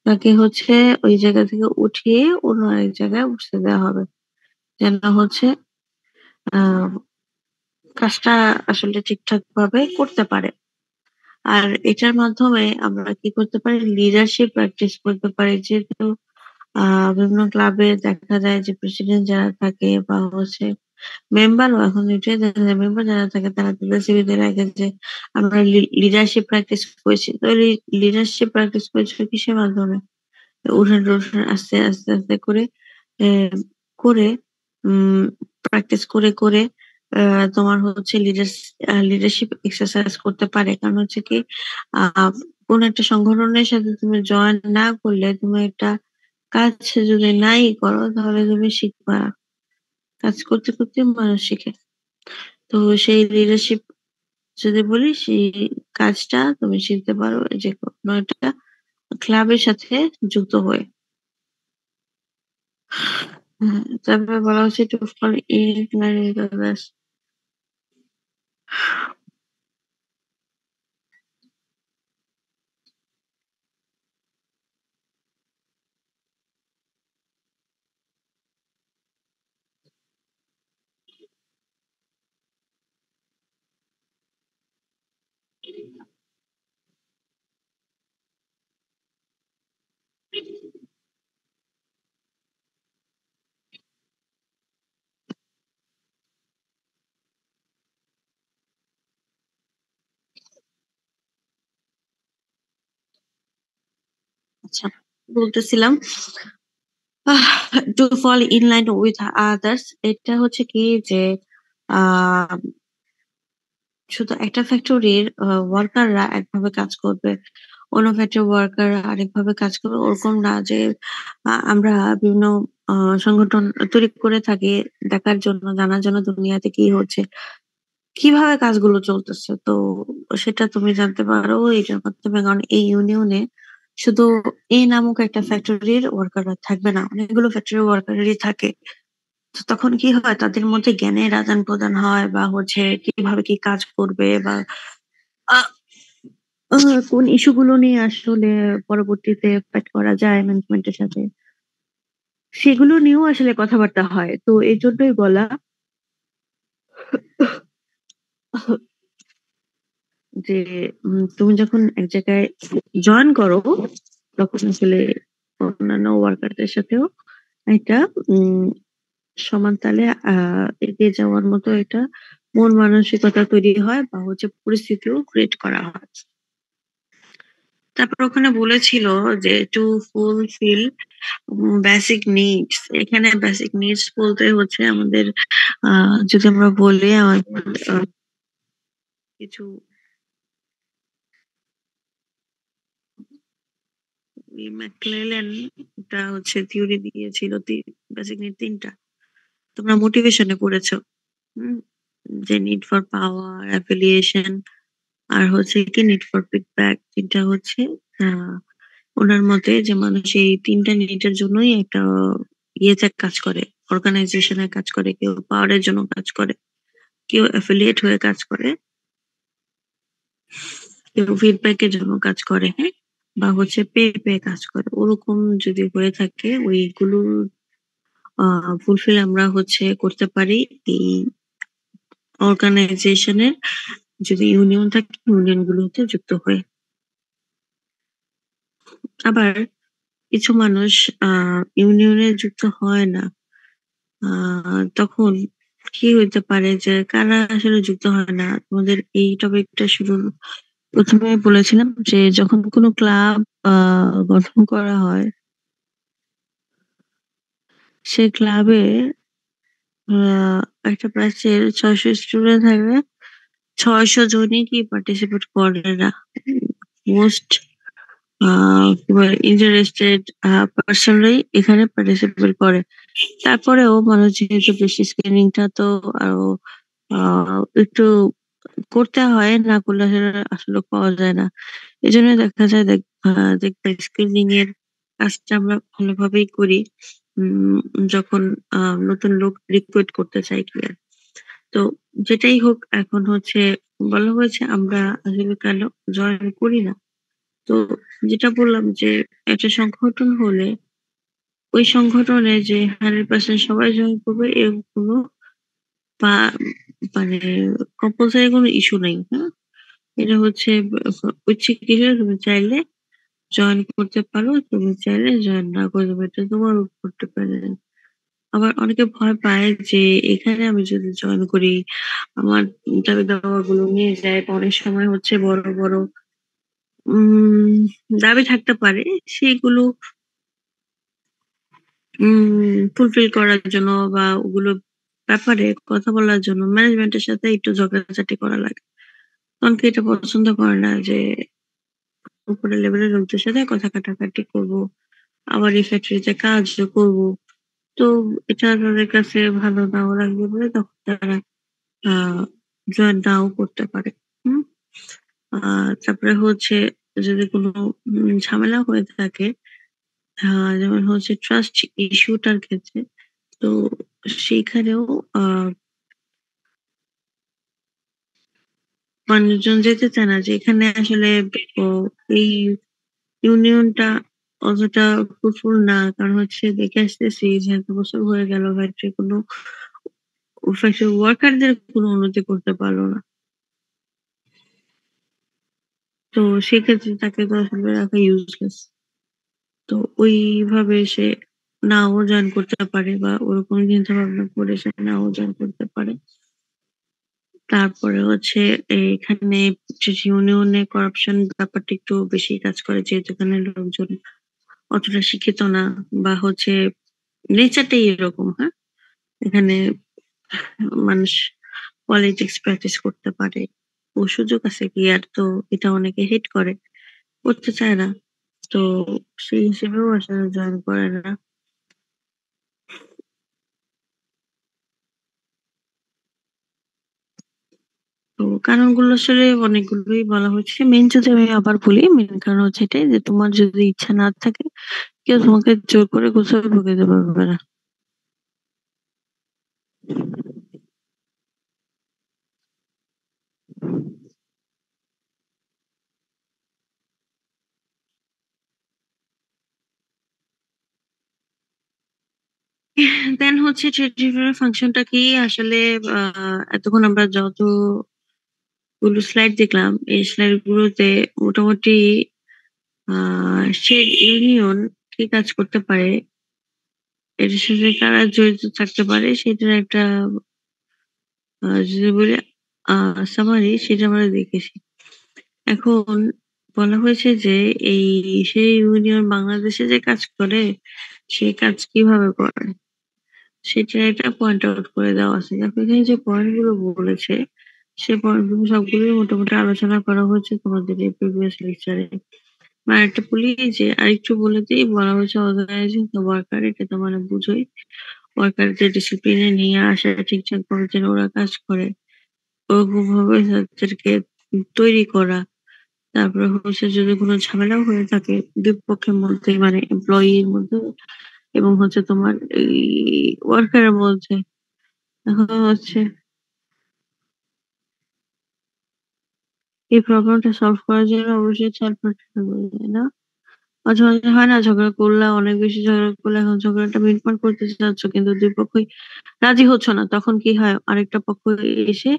তাকে হচ্ছে ওই জায়গা থেকে উঠিয়ে অন্য আরেক জায়গায় বসতে দেওয়া হবে। যেন হচ্ছে আ কাজটা আসলে ঠিকঠাক ভাবে করতে পারে। আর এটার মাধ্যমে আমরা কি করতে পারি? লিডারশিপ প্র্যাকটিস করতে পারি। যেহেতু আ বিভিন্ন ক্লাবে দেখা যায় যে প্রেসিডেন্ট যারা থাকে বা হচ্ছে মেম্বারও এখন এটাই দেখা যায় মেম্বার যারা থাকে তারা তাদের সিভিতে লেখে যে আমরা লিডারশিপ প্র্যাকটিস করেছি। তো লিডারশিপ প্র্যাকটিস করেছো কিসের মাধ্যমে? উঠান, উঠান আস্তে, আস্তে, আস্তে করে করে উম প্র্যাকটিস করে তোমার হচ্ছে লিডারশিপ এক্সারসাইজ করতে পারে। কারণ হচ্ছে কি আ কোন একটা সংগঠনের সাথে তুমি জয়েন না করলে তুমি একটা কাজ যদি নাই করো তাহলে তুমি শিখবা। কাজ করতে, করতে মানুষ শিখে। তো সেই লিডারশিপ যদি বলি সেই কাজটা তুমি শিখতে পারো যেকোনো একটা ক্লাবের সাথে যুক্ত হয়ে। তারপরে বলা হচ্ছে to fall in line with others। আচ্ছা, বলতেছিলাম to fall in line with others এটা হচ্ছে কি যে আহ শুধু একটা ফ্যাক্টরির ওয়ার্কাররা একভাবে কাজ করবে, অন্য ফ্যাক্টরি ওয়ার্কাররা আরেকভাবে কাজ করবে, ওরকম না যে আমরা বিভিন্ন সংগঠন তৈরি করে থাকি দেখার জন্য, জানার জন্য দুনিয়াতে কি হচ্ছে, কিভাবে কাজগুলো চলতেছে। তো সেটা তুমি জানতে পারো এটার মাধ্যমে। কারণ এই ইউনিয়নে শুধু এ নামক একটা ফ্যাক্টরির ওয়ার্কাররা থাকবে না, অনেকগুলো ফ্যাক্টরি ওয়ার্কারই থাকে। তো তখন কি হয় তাদের মধ্যে জ্ঞানের আদান প্রদান হয় বা হচ্ছে কিভাবে কি কাজ করবে বা আ আ কোন ইস্যু গুলো নিয়ে আসলে পরবর্তীতে ফাইট করা যায় ম্যানেজমেন্টের সাথে। সেগুলো নিয়েও আসলে কথাবার্তা হয়। তো এজন্যই বলা যে তুমি যখন এক জায়গায় জয়েন করো তখন আসলে অন্যান্য ওয়ার্কারদের সাথেও একটা উম সমান তালে এগিয়ে যাওয়ার মতো একটা মন মানসিকতা তৈরি হয় বা হচ্ছে পরিস্থিতিও ক্রিয়েট করা হয়। তারপর ওখানে বলেছিল যে টু ফুলফিল বেসিক নিডস। এখানে বেসিক নিডস বলতে হচ্ছে আমাদের যদি আমরা বলি আমাদের কিছু ম্যাকক্লেল্যান একটা হচ্ছে থিওরি দিয়েছিল বেসিক নিড ৩ টা। তোমরা মোটিভেশনে পড়েছো। হুম? যে নিড ফর পাওয়ার, অ্যাফিলিয়েশন আর হচ্ছে কি নিড ফর ফিডব্যাক। ৩ টা হচ্ছে আ উনার মতে যে মানুষ এই ৩ টা নিডের জন্যই একটা ইয়েতে কাজ করে, অর্গানাইজেশনে কাজ করে, কেউ পাওয়ারের জন্য কাজ করে, কেউ অ্যাফিলিয়েট হয়ে কাজ করে, কেউ ফিডব্যাক এর জন্য কাজ করে, হ্যাঁ? বা হচ্ছে পেয়ে কাজ করে। ওরকম যদি হয়ে থাকে ওইগুলোর ফুলফিল আমরা হচ্ছে করতে পারি এই অর্গানাইজেশনের যদি ইউনিয়ন থাকে ইউনিয়ন গুলোতে যুক্ত হয়ে। আবার কিছু মানুষ ইউনিয়নে যুক্ত হয় না। তখন কি হইতে পারে যে কারা আসলে যুক্ত হয় না? তোমাদের এই টপিকটা শুরুর ১ম এ বলেছিলাম যে যখন কোনো ক্লাব আ গঠন করা হয়, সে ক্লাবে আ একটা ব্যাচে ৬০০ স্টুডেন্ট থাকবে। ৬০০ জনই কি পার্টিসিপেট করে না। মোস্ট আ কি বলে ইন্টারেস্টেড পারসনরাই এখানে পার্টিসিপেট করে। তারপরেও মানুষ যেহেতু বেশি স্ক্রিনিংটা তো আরো আ একটু করতে হয়, না করলে আসলে আসলে পাওয়া যায় না। এজন্য দেখা যায় দেখবে স্ক্রিনিং এর কাজটা আমরা ভালোভাবেই করি। উম যখন আ নতুন লোক রিক্রুইট করতে চাই ক্লিয়ার। তো যেটাই হোক এখন হচ্ছে বলা হয়েছে আমরা আসলে কেন জয়েন করি না। তো যেটা বললাম যে একটা সংগঠন হলে ওই সংগঠনে যে 100% সবাই জয়েন করবে এরকম কোনো পা মানে কম্পালসারি কোনো ইস্যু নাই। হ্যাঁ? এটা হচ্ছে ঐচ্ছিক হিসেবে তুমি চাইলে জয়েন করতে পারো, তুমি চাইলে জয়েন না করতে পারো। এটা তোমার উপর ডিপেন্ডেন্ট। আবার অনেকে ভয় পায় যে এখানে আমি যদি জয়েন করি আমার দাবি-দাওয়া গুলো নিয়ে যায় বা অনেক সময় হচ্ছে বড়, বড় উম দাবি থাকতে পারে। সেগুলো ফুলফিল করার জন্য বা ওগুলো ব্যাপারে কথা বলার জন্য ম্যানেজমেন্টের সাথে একটু ঝগড়াঝাটি করা লাগে। অনেকে এটা পছন্দ করে না যে উপরের লেভেলের লোকদের সাথে কথা কাটাকাটি করব। আবার এই ফ্যাক্টরিতে কাজও করব। তো এটা তাদের কাছে ভালো নাও লাগবে বলে তখন তারা আ জয়েন নাও করতে পারে। হুম? আ তারপরে হচ্ছে যদি কোনো ঝামেলা হয়ে থাকে, আ যেমন হচ্ছে ট্রাস্ট ইস্যু টার ক্ষেত্রে, তো সেইখানেও আ মানুষজন যেতে চায় না যে এখানে আসলে ও এই ইউনিয়নটা অতটা ফ্রুটফুল না। কারণ হচ্ছে দেখে আসতেছি যে এত বছর হয়ে গেল ফ্যাক্টরি কোনো ফ্যাক্টরি ওয়ার্কারদের কোনো উন্নতি করতে পারল না। তো সেক্ষেত্রে তাকে তো আসলে রাখা ইউজলেস। তো ওইভাবে সে নাও জয়েন করতে পারে বা ওরকম চিন্তাভাবনা করে সে নাও জয়েন করতে পারে। তারপরে হচ্ছে এখানে যে ইউনিয়নে করাপশন ব্যাপারটা একটু বেশি কাজ করে যেহেতু এখানে লোকজন অতটা শিক্ষিত না বা হচ্ছে নেচারটাই এরকম, হ্যাঁ? এখানে মানুষ পলিটিক্স প্র্যাকটিস করতে পারে। ও সুযোগ আছে কি আর তো এটা অনেকে হেট করে। করতে চায় না। তো সেই হিসেবেও আসলে জয়েন করে না। তো কারণগুলো আসলে অনেকগুলোই বলা হয়েছে। মেইন যদি আমি আবার বলি, মেইন কারণ হচ্ছে এটাই যে তোমার যদি ইচ্ছা না থাকে, কেউ তোমাকে জোর করে কোথাও ঢুকে দিতে পারবে না। দেন হচ্ছে ট্রেডিশনাল ফাংশনটা কি আসলে আ এতক্ষণ আমরা যতগুলো স্লাইড দেখলাম, এই স্লাইড গুলোতে মোটামুটি আ সে ইউনিয়ন কি কাজ করতে পারে, এটার সাথে কারা জড়িত থাকতে পারে সেটার একটা যদি বলি আ সামারি সেটা আমরা দেখেছি। এখন বলা হয়েছে যে এই সেই ইউনিয়ন বাংলাদেশে যে কাজ করে, সেই কাজ কিভাবে করে? সেটার একটা পয়েন্ট আউট করে দেওয়া আছে। দেখো এখানে যে পয়েন্ট গুলো বলেছে, সে পয়েন্ট গুলো সবগুলোই মোটামুটি আলোচনা করা হয়েছে তোমাদের এই প্রিভিয়াস লেকচারে। আরেকটা বলি যে আরেকটু বলে দেই, বলা হয়েছে অর্গানাইজিং দ্য ওয়ার্কার, এটা তো মানে বুঝোই। ওয়ার্কারদের ডিসিপ্লিনে নিয়ে আসা ঠিকঠাক ভাবে যেন ওরা কাজ করে। ওরকমভাবে তাদেরকে তৈরি করা। তারপরে হচ্ছে যদি কোনো ঝামেলাও হয়ে থাকে ২ পক্ষের মধ্যে মানে এমপ্লয়ির মধ্যে এবং হচ্ছে তোমার এই ওয়ার্কারের মধ্যে, এখন হচ্ছে এই প্রবলেমটা সলভ করার জন্য অবশ্যই থার্ড পার্টি থাকবে, তাই না? মাঝে, মাঝে হয় না ঝগড়া করলা, অনেক বেশি ঝগড়া করলে এখন ঝগড়াটা মিটমাট করতে চাচ্ছ কিন্তু ২ পক্ষই রাজি হচ্ছ না। তখন কি হয়? আরেকটা পক্ষ এসে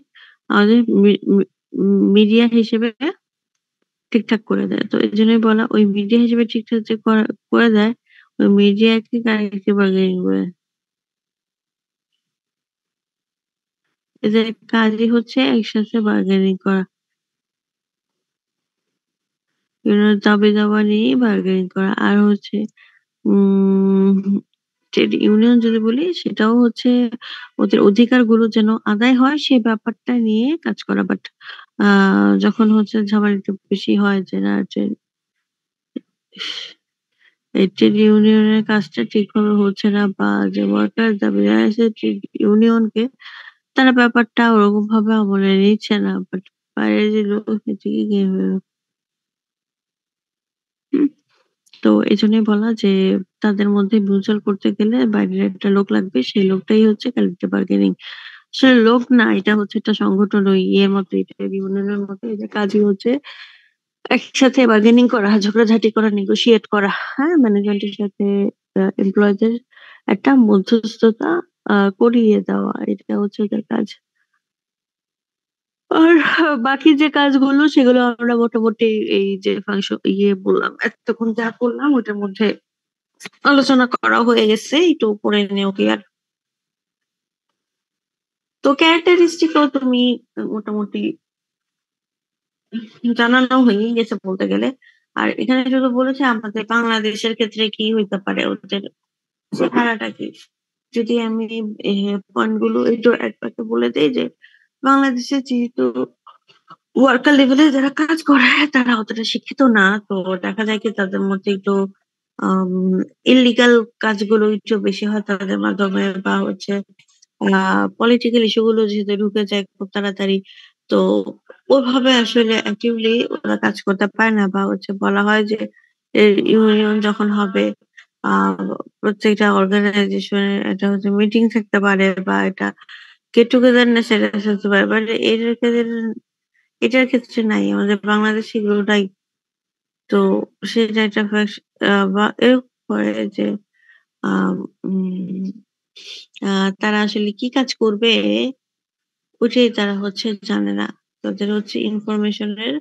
আমাদের মিডিয়া হিসেবে ঠিকঠাক করে দেয়। তো এজন্যই বলা ওই মিডিয়া হিসেবে ঠিকঠাক যে করে দেয়, ওই মিডিয়াকে কারেক্টলি বার্গেনিং করে। এদের কাজই হচ্ছে একসাথে বার্গেনিং করা। বিভিন্ন দাবি-দাওয়া নিয়ে বার্গেনিং করা। আর হচ্ছে উম ট্রেড ইউনিয়ন যদি বলি সেটাও হচ্ছে ওদের অধিকারগুলো যেন আদায় হয় সেই ব্যাপারটা নিয়ে কাজ করা। বাট আ যখন হচ্ছে ঝামেলাটা বেশি হয় যে না এই ট্রেড ইউনিয়নের কাজটা ঠিকভাবে হচ্ছে না বা যে ওয়ার্কার দাবি জানাইছে ট্রেড ইউনিয়নকে, তারা ব্যাপারটা ওরকমভাবে আমলে নিচ্ছে না। বাট বাইরে যে লোক সেটিকে হুম, তো এজন্যই বলা যে তাদের মধ্যে মিউচুয়াল করতে গেলে বাইরের একটা লোক লাগবে। সেই লোকটাই হচ্ছে কালেক্টিভ বার্গেনিং। আসলে লোক না, এটা হচ্ছে একটা সংগঠন ওই ইয়ের মতো, এটা ইউনিয়নের মতো। এদের কাজই হচ্ছে একসাথে বার্গেনিং করা, ঝগড়াঝাটি করা, নেগোশিয়েট করা, হ্যাঁ? ম্যানেজমেন্টের সাথে এমপ্লয়িদের একটা মধ্যস্থতা করিয়ে দেওয়া। এটা হচ্ছে ওদের কাজ। আর বাকি যে কাজগুলো সেগুলো আমরা মোটামুটি এই যে বললাম, এতক্ষণ যা করলাম ওটার মধ্যে আলোচনা করা হয়ে গেছে। একটু উপরে নিয়েও কি আর। তো ক্যারেক্টারিস্টিক ও তুমি মোটামুটি জানানো হয়েই গেছে বলতে গেলে। আর এখানে শুধু বলেছে আমাদের বাংলাদেশের ক্ষেত্রে কি হইতে পারে ওদের সে ধারাটা কি? যদি আমি পয়েন্ট গুলো একটু একবারে বলে দেই যে বাংলাদেশে যেহেতু ওয়ার্কার লেভেলে যারা কাজ করে তারা অতটা শিক্ষিত না, তো দেখা যায় কি তাদের মধ্যে একটু ইলিগাল কাজগুলো একটু বেশি হয় তাদের মাধ্যমে, বা হচ্ছে পলিটিক্যাল ইস্যু গুলো যেহেতু ঢুকে যায় খুব তাড়াতাড়ি, তো ওইভাবে আসলে অ্যাক্টিভলি ওরা কাজ করতে পারে না, বা হচ্ছে বলা হয় যে ইউনিয়ন যখন হবে আহ প্রত্যেকটা অর্গানাইজেশনের একটা হচ্ছে মিটিং থাকতে পারে, বা এটা গেট টুগেদারনেস এটা থাকতে পারে, বাট এটার ক্ষেত্রে নাই আমাদের বাংলাদেশে এগুলো নাই। তো সেটা একটা বা এরকম করে যে আম উম তারা আসলে কি কাজ করবে ওইটাই তারা হচ্ছে জানে না। তাদের হচ্ছে ইনফরমেশন এর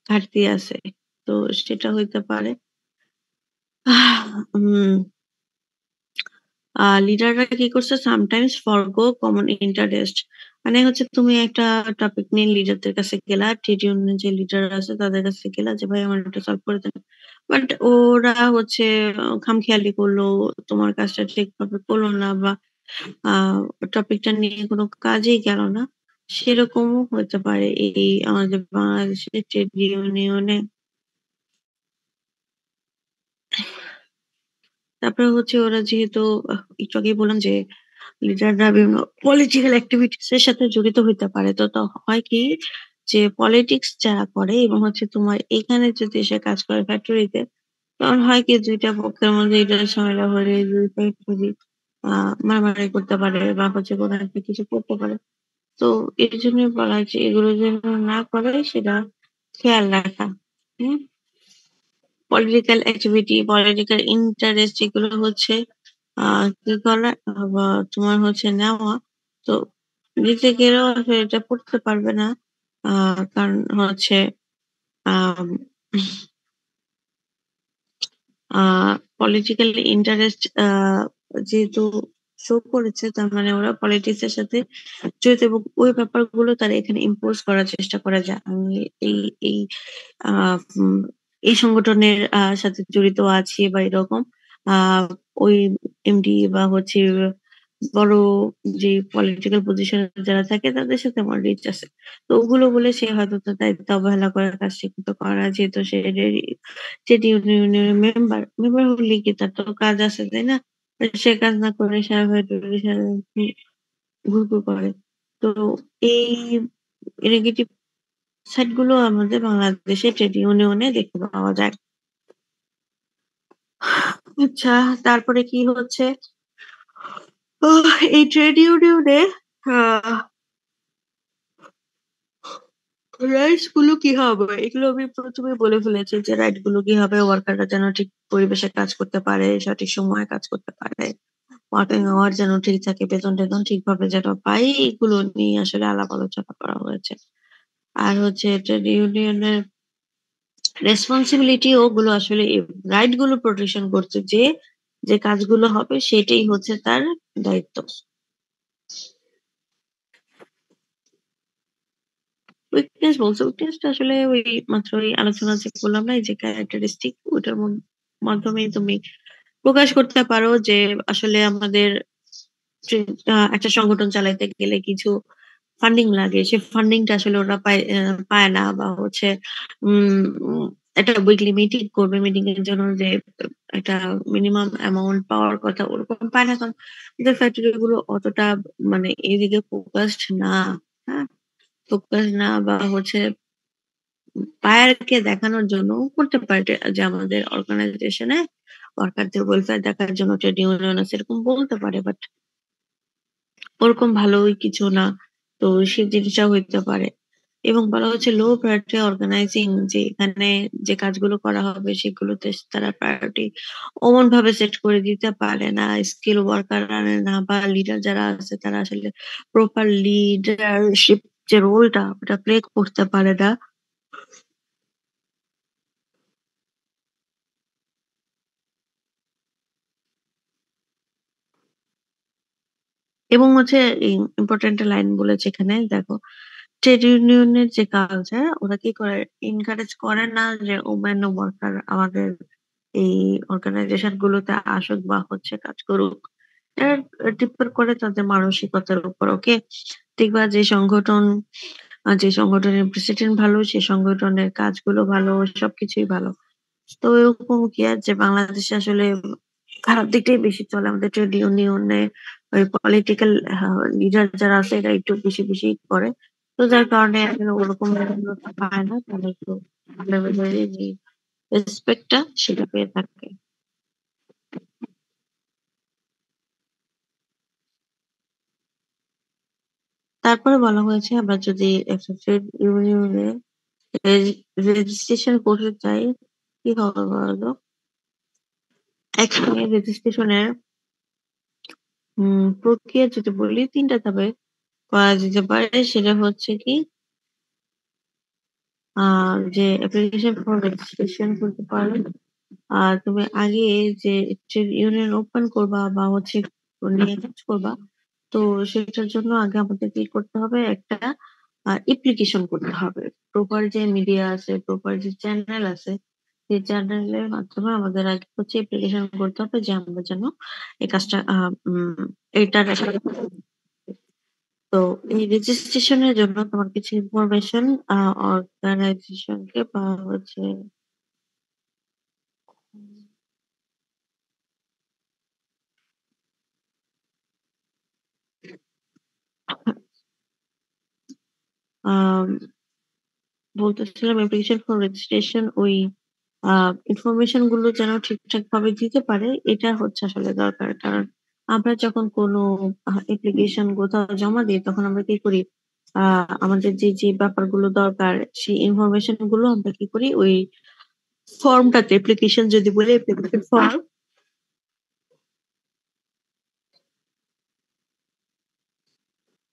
ঘাটতি আছে। তো সেটা হইতে পারে। উম লিডাররা কি করছে সামটাইমস ফরগো কমন ইন্টারেস্ট। মানে হচ্ছে তুমি একটা টপিক নিয়ে লিডারদের কাছে গেলা, ট্রেড ইউনিয়নের যে লিডার আছে তাদের কাছে গেলা যে ভাই আমার এটা সলভ করে দেন। বাট ওরা হচ্ছে খামখেয়ালি করলো, তোমার কাজটা ঠিকভাবে করলো না, বা টপিকটা নিয়ে কোনো কাজেই গেল না। সেরকমও হতে পারে এই আমাদের বাংলাদেশের ট্রেড ইউনিয়নে। তারপরে হচ্ছে ওরা যেহেতু একটু আগেই বললাম যে লিডাররা বিভিন্ন পলিটিক্যাল অ্যাক্টিভিটিস এর সাথে জড়িত হইতে পারে। তো হয় কি যে পলিটিক্স যারা করে এবং হচ্ছে তোমার এখানে যদি এসে কাজ করে ফ্যাক্টরিতে, তখন হয় কি ২ টা পক্ষের মধ্যে এটা ঝামেলা হলে ২ ফ্যাক্টরি মারামারি করতে পারে, বা হচ্ছে কোনো একটা কিছু করতে পারে। তো এর জন্যই বলা হয় যে এগুলো যেন না করে সেটা খেয়াল রাখা। হুম? পলিটিক্যাল অ্যাক্টিভিটি, পলিটিক্যাল ইন্টারেস্ট এগুলো হচ্ছে কি করা বা তোমার হচ্ছে নেওয়া। তো নিতে গেলেও আসলে এটা পড়তে পারবে না। কারণ হচ্ছে আম আ পলিটিক্যাল ইন্টারেস্ট যেহেতু শো করেছে, তার মানে ওরা পলিটিক্স এর সাথে জড়িত, এবং ওই ব্যাপারগুলো তারা এখানে ইম্পোজ করার চেষ্টা করে যে আমি এই এই আ উম এই সংগঠনের সাথে জড়িত আছি বা এরকম। আ ওই এমডি বা হচ্ছে বড় যে পলিটিক্যাল পজিশনে যারা থাকে তাদের সাথে আমার রিচ আছে। তো ওগুলো বলে সে হয়তো তার দায়িত্ব অবহেলা করে কাজটি কিন্তু করে না। যেহেতু সে ট্রেড ইউনিয়নের মেম্বার হলে কি তার তো কাজ আছে, তাই না? সে কাজ না করে সারা ফ্যাক্টরির সাথে ঘুরঘুর করে। তো এই নেগেটিভ সাইড গুলো আমাদের বাংলাদেশে ট্রেড ইউনিয়নে দেখতে পাওয়া যায়। আচ্ছা, তারপরে কি হচ্ছে? এই ট্রেড ইউনিয়নে আহ রাইটস গুলো কি হবে? এগুলো আমি ১ম এই বলে ফেলেছি যে রাইট গুলো কি হবে? ওয়ার্কাররা যেন ঠিক পরিবেশে কাজ করতে পারে, সঠিক সময়ে কাজ করতে পারে। ওয়ার্কিং আওয়ার যেন ঠিক থাকে, বেতন-টেতন ঠিকভাবে যেন পাই, এগুলো নিয়ে আসলে আলাপ আলোচনা করা হয়েছে। আর হচ্ছে ট্রেড ইউনিয়নের রেসপনসিবিলিটি ওগুলো আসলে রাইট গুলো প্রোটেকশন করছে, যে কাজগুলো হবে সেটাই হচ্ছে তার দায়িত্ব। উইকনেস বলতে উইকনেসটা আসলে ওই মাত্র ওই আলোচনা যে করলাম না, এই যে ক্যারেক্টারিস্টিক ওটার মাধ্যমেই তুমি প্রকাশ করতে পারো যে আসলে আমাদের একটা সংগঠন চালাইতে গেলে কিছু ফান্ডিং লাগে। সে ফান্ডিংটা আসলে ওরা পায় না, বা হচ্ছে উম উম একটা উইকলি মিটিং করবে। মিটিং এর জন্য যে একটা মিনিমাম অ্যামাউন্ট পাওয়ার কথা ওরকম পায় না। কারণ ওদের ফ্যাক্টরি গুলো অতটা মানে এদিকে ফোকাসড না। হ্যাঁ? ফোকাস না, বা হচ্ছে বায়ারকে দেখানোর জন্য করতে পারে যে আমাদের অর্গানাইজেশনে ওয়ার্কারদের ওয়েলফেয়ার দেখার জন্য ট্রেড ইউনিয়ন আছে এরকম বলতে পারে। বাট ওরকম ভালোই কিছু না। তো সে জিনিসটা হইতে পারে। এবং বলা হচ্ছে লো প্রায়োরিটি অর্গানাইজিং, যে এখানে যে কাজগুলো করা হবে সেগুলোতে তারা প্রায়োরিটি অমন ভাবে সেট করে দিতে পারে না। স্কিল ওয়ার্কার আনে না, বা লিডার যারা আছে তারা আসলে প্রপার লিডারশিপ যে রোলটা ওটা প্লে করতে পারে না। এবং হচ্ছে ইম্পোর্টেন্ট লাইন বলেছে এখানে দেখো, ট্রেড ইউনিয়নের যে কালচার ওরা কি করে এনকারেজ করে না যে ওমেন ওয়ার্কার আমাদের এই অর্গানাইজেশন গুলোতে আসুক বা হচ্ছে কাজ করুক। এর ডিপেন্ড করে তাদের মানসিকতার উপর। ওকে? দেখবা যে সংগঠনের প্রেসিডেন্ট ভালো, সে সংগঠনের কাজগুলো ভালো, সবকিছুই ভালো। তো এরকম কি আর যে বাংলাদেশে আসলে খারাপ দিকটাই বেশি চলে। আমাদের ট্রেড ইউনিয়নে ওই পলিটিক্যাল লিডার যারা আছে এরা একটু বেশি করে। তো যার কারণে আসলে ওরকম পায় না। তারা একটু লেভেলের যে রেসপেক্ট টা সেটা পেয়ে থাকে। তারপরে বলা হয়েছে আমরা যদি একটা ট্রেড ইউনিয়নে রেজিস্ট্রেশন করতে চাই, কি হবে বলতো? একসঙ্গে রেজিস্ট্রেশনের প্রক্রিয়া যদি বলি ৩ টা ধাপে করা যেতে পারে। সেটা হচ্ছে কি আ যে অ্যাপ্লিকেশন ফর রেজিস্ট্রেশন করতে পারো। তুমি আগে যে ট্রেড ইউনিয়ন ওপেন করবা বা হচ্ছে নিয়ে কাজ করবা, তো সেটার জন্য আগে আমাদের কি করতে হবে? একটা অ্যাপ্লিকেশন করতে হবে। প্রপার যে মিডিয়া আছে, প্রপার যে চ্যানেল আছে, সেই চ্যানেলের মাধ্যমে আমাদের আগে হচ্ছে অ্যাপ্লিকেশন করতে হবে যে আমরা যেন এই কাজটা এটার তো এই রেজিস্ট্রেশন এর জন্য তোমার কিছু ইনফরমেশন অর্গানাইজেশন কে বা হচ্ছে আম বলতেছিলাম অ্যাপ্লিকেশন ফর রেজিস্ট্রেশন ওই ইনফরমেশন গুলো যেন ঠিকঠাক ভাবে দিতে পারে এটা হচ্ছে আসলে দরকার। কারণ আমরা যখন কোনো অ্যাপ্লিকেশন কোথাও জমা দিই তখন আমরা কি করি? আ আমাদের যে ব্যাপারগুলো দরকার সেই ইনফরমেশন গুলো আমরা কি করি? ওই ফর্মটাতে অ্যাপ্লিকেশন যদি বলি অ্যাপ্লিকেশন ফর্ম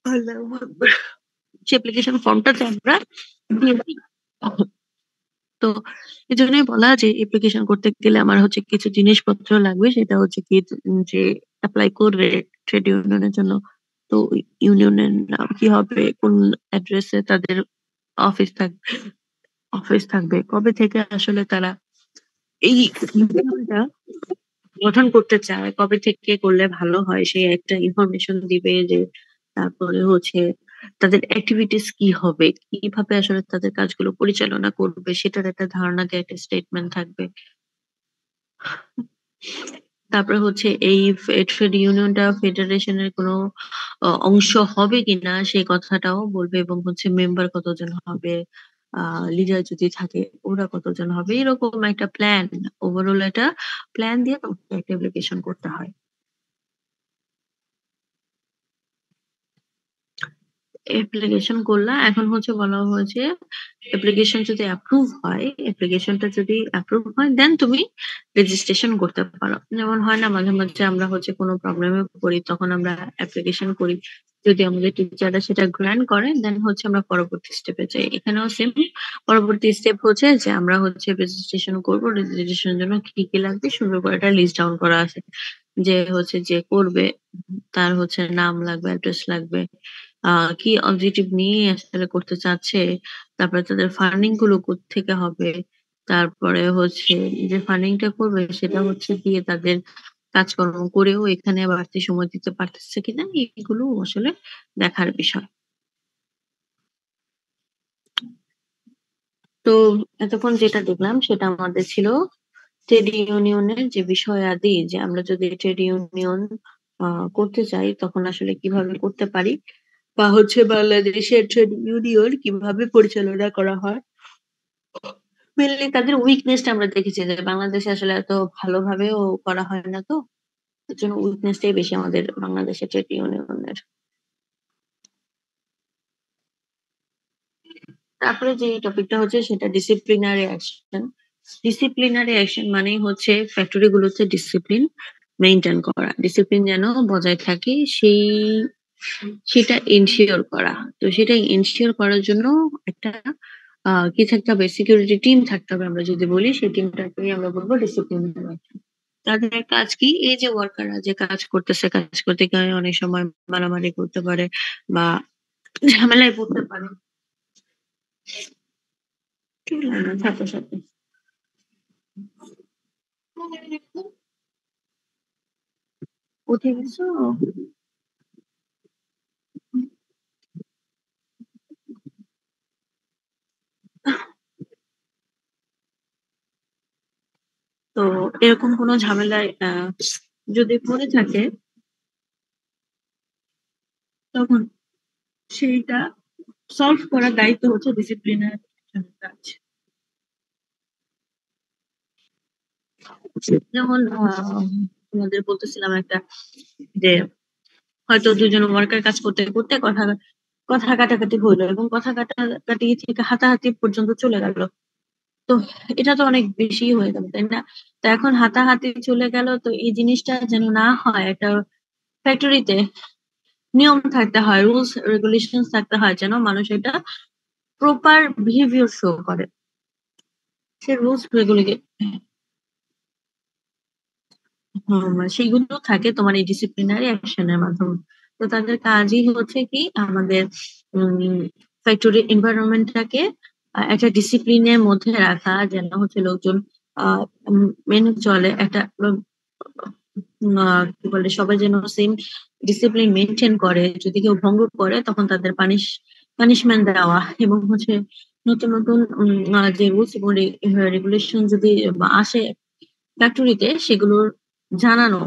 আল্লাহু আকবার। সে অ্যাপ্লিকেশন ফর্মটাতে আমরা দিয়ে দিই। তো এজন্যই বলা যে অ্যাপ্লিকেশন করতে গেলে আমার হচ্ছে কিছু জিনিসপত্র লাগবে। সেটা হচ্ছে কি যে এপ্লাই করবে ট্রেড ইউনিয়নের জন্য। তো ইউনিয়নের নাম কি হবে? কোন অ্যাড্রেসে তাদের অফিস থাকবে অফিস থাকবে। কবে থেকে আসলে তারা এই ইউনিয়নটা গঠন করতে চায়, কবে থেকে করলে ভালো হয় সেই একটা ইনফরমেশন দিবে যে তারপরে হচ্ছে তাদের এক্টিভিটিস কি হবে? কিভাবে আসলে তাদের কাজগুলো পরিচালনা করবে সেটার একটা ধারণা দেয়া একটা স্টেটমেন্ট থাকবে। তারপরে হচ্ছে এই ট্রেড ইউনিয়নটা ফেডারেশনের কোনো অংশ হবে কিনা সেই কথাটাও বলবে এবং হচ্ছে মেম্বার কতজন হবে, লিডার যদি থাকে ওরা কতজন হবে। এরকম একটা প্ল্যান ওভারঅল একটা প্ল্যান দিয়ে তোমাকে একটা অ্যাপ্লিকেশন করতে হয়। অ্যাপ্লিকেশন করলা। এখন হচ্ছে বলা হয়েছে অ্যাপ্লিকেশন যদি অ্যাপ্রুভ হয়, অ্যাপ্লিকেশনটা যদি অ্যাপ্রুভ হয় দেন তুমি রেজিস্ট্রেশন করতে পারো। যেমন হয় না মাঝে আমরা হচ্ছে কোনো প্রবলেমে পড়ি তখন আমরা অ্যাপ্লিকেশন করি। যদি আমাদের টিচাররা সেটা গ্র্যান্ট করে দেন হচ্ছে আমরা পরবর্তী স্টেপে যাই। এখানেও সেম পরবর্তী স্টেপ হচ্ছে যে আমরা হচ্ছে রেজিস্ট্রেশন করব। রেজিস্ট্রেশনের জন্য কি লাগবে সুন্দর করে একটা লিস্ট ডাউন করা আছে। যে হচ্ছে যে করবে তার হচ্ছে নাম লাগবে, অ্যাড্রেস লাগবে। আ কি অবজেক্টিভ নিয়ে আসলে করতে চাচ্ছে, তারপরে তাদের ফান্ডিং গুলো কোত্থেকে হবে, তারপরে হচ্ছে যে ফান্ডিং টা করবে সেটা হচ্ছে দিয়ে তাদের কাজকর্ম করেও এখানে বাড়তি সময় দিতে পারতেছে কিনা এগুলো আসলে দেখার বিষয়। তো এতক্ষণ যেটা দেখলাম সেটা আমাদের ছিল ট্রেড ইউনিয়নের যে বিষয়াদি যে আমরা যদি ট্রেড ইউনিয়ন আ করতে চাই তখন আসলে কিভাবে করতে পারি বা হচ্ছে বাংলাদেশের ট্রেড ইউনিয়ন কিভাবে পরিচালনা করা হয়। মেইনলি তাদের উইকনেস টা আমরা দেখেছি যে বাংলাদেশে আসলে এত ভালোভাবেও করা হয় না তো। এজন্য উইকনেস টাই বেশি আমাদের বাংলাদেশের ট্রেড ইউনিয়নের। তারপরে যে টপিকটা হচ্ছে সেটা ডিসিপ্লিনারি অ্যাকশন। ডিসিপ্লিনারি অ্যাকশন মানেই হচ্ছে ফ্যাক্টরি গুলোতে ডিসিপ্লিন মেইনটেইন করা। ডিসিপ্লিন যেন বজায় থাকে সেটা এনশিওর করা। তো সেটা এনশিওর করার জন্য একটা কি থাকতে হবে? সিকিউরিটি টিম থাকতে হবে আমরা যদি বলি সেই টিমটাকেই আমরা বলব ডিসিপ্লিনারি অ্যাকশন। তাদের কাজ কি? এই যে ওয়ার্কাররা যে কাজ করতেছে, কাজ করতে গিয়ে অনেক সময় মারামারি করতে পারে বা ঝামেলায় পড়তে পারে। ঠিক না? ছাত্রছাত্রী। উঠে গেছো? তো এরকম কোনো ঝামেলায় যদি পড়ে থাকে, তখন সেইটা সলভ করার দায়িত্ব হচ্ছে ডিসিপ্লিনারি কাজ। যেমন তোমাদের বলতেছিলাম একটা, যে হয়তো দুজন ওয়ার্কার কাজ করতে করতে কথা কথা কাটাকাটি হইলো, এবং কথা কাটাকাটি থেকে হাতাহাতি পর্যন্ত চলে গেল। তো এটা তো অনেক বেশি হয়ে গেল, তাই না? তো এখন হাতাহাতি চলে গেল, তো এই জিনিসটা যেন না হয়, একটা ফ্যাক্টরিতে নিয়ম থাকতে হয়, রুলস রেগুলেশন থাকতে হয়, যেন মানুষ এটা প্রপার বিহেভিয়ার শো করে। সে রুলস রেগুলেশন সেইগুলো থাকে তোমার এই ডিসিপ্লিনারি অ্যাকশনের মাধ্যমে। তো তাদের কাজই হচ্ছে কি, আমাদের ফ্যাক্টরি এনভায়রনমেন্টটাকে একটা ডিসিপ্লিনের মধ্যে রাখা, যেন হচ্ছে লোকজন মেনে চলে, একটা কি বলে, সবাই যেন সেম ডিসিপ্লিন মেনটেন করে। যদি কেউ ভঙ্গ করে তখন তাদের পানিশমেন্ট দেওয়া, এবং হচ্ছে নতুন নতুন যে রুলস এবং রেগুলেশন যদি আসে ফ্যাক্টরিতে, সেগুলোর জানানো,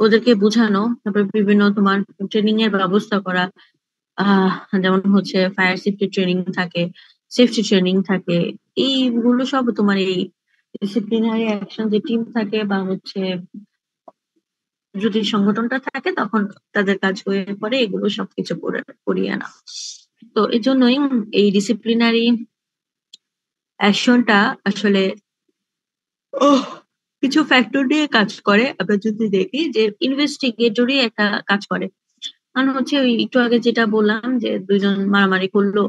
ওদেরকে বোঝানো, তারপর বিভিন্ন তোমার ট্রেনিং এর ব্যবস্থা করা। আহ যেমন হচ্ছে ফায়ার সেফটি ট্রেনিং থাকে, সেফটি ট্রেনিং থাকে। এইগুলো সব তোমার এই ডিসিপ্লিনারি অ্যাকশন যে টিম থাকে, বা হচ্ছে যদি সংগঠনটা থাকে, তখন তাদের কাজ হয়ে পড়ে এগুলো সবকিছু করিয়ে আনা। তো এই জন্যই এই ডিসিপ্লিনারি অ্যাকশনটা আসলে কিছু ফ্যাক্টর নিয়ে কাজ করে। আমরা যদি দেখি যে ইনভেস্টিগেটরি একটা কাজ করে, কারণ হচ্ছে ওই একটু আগে যেটা বললাম যে দুইজন মারামারি করলো,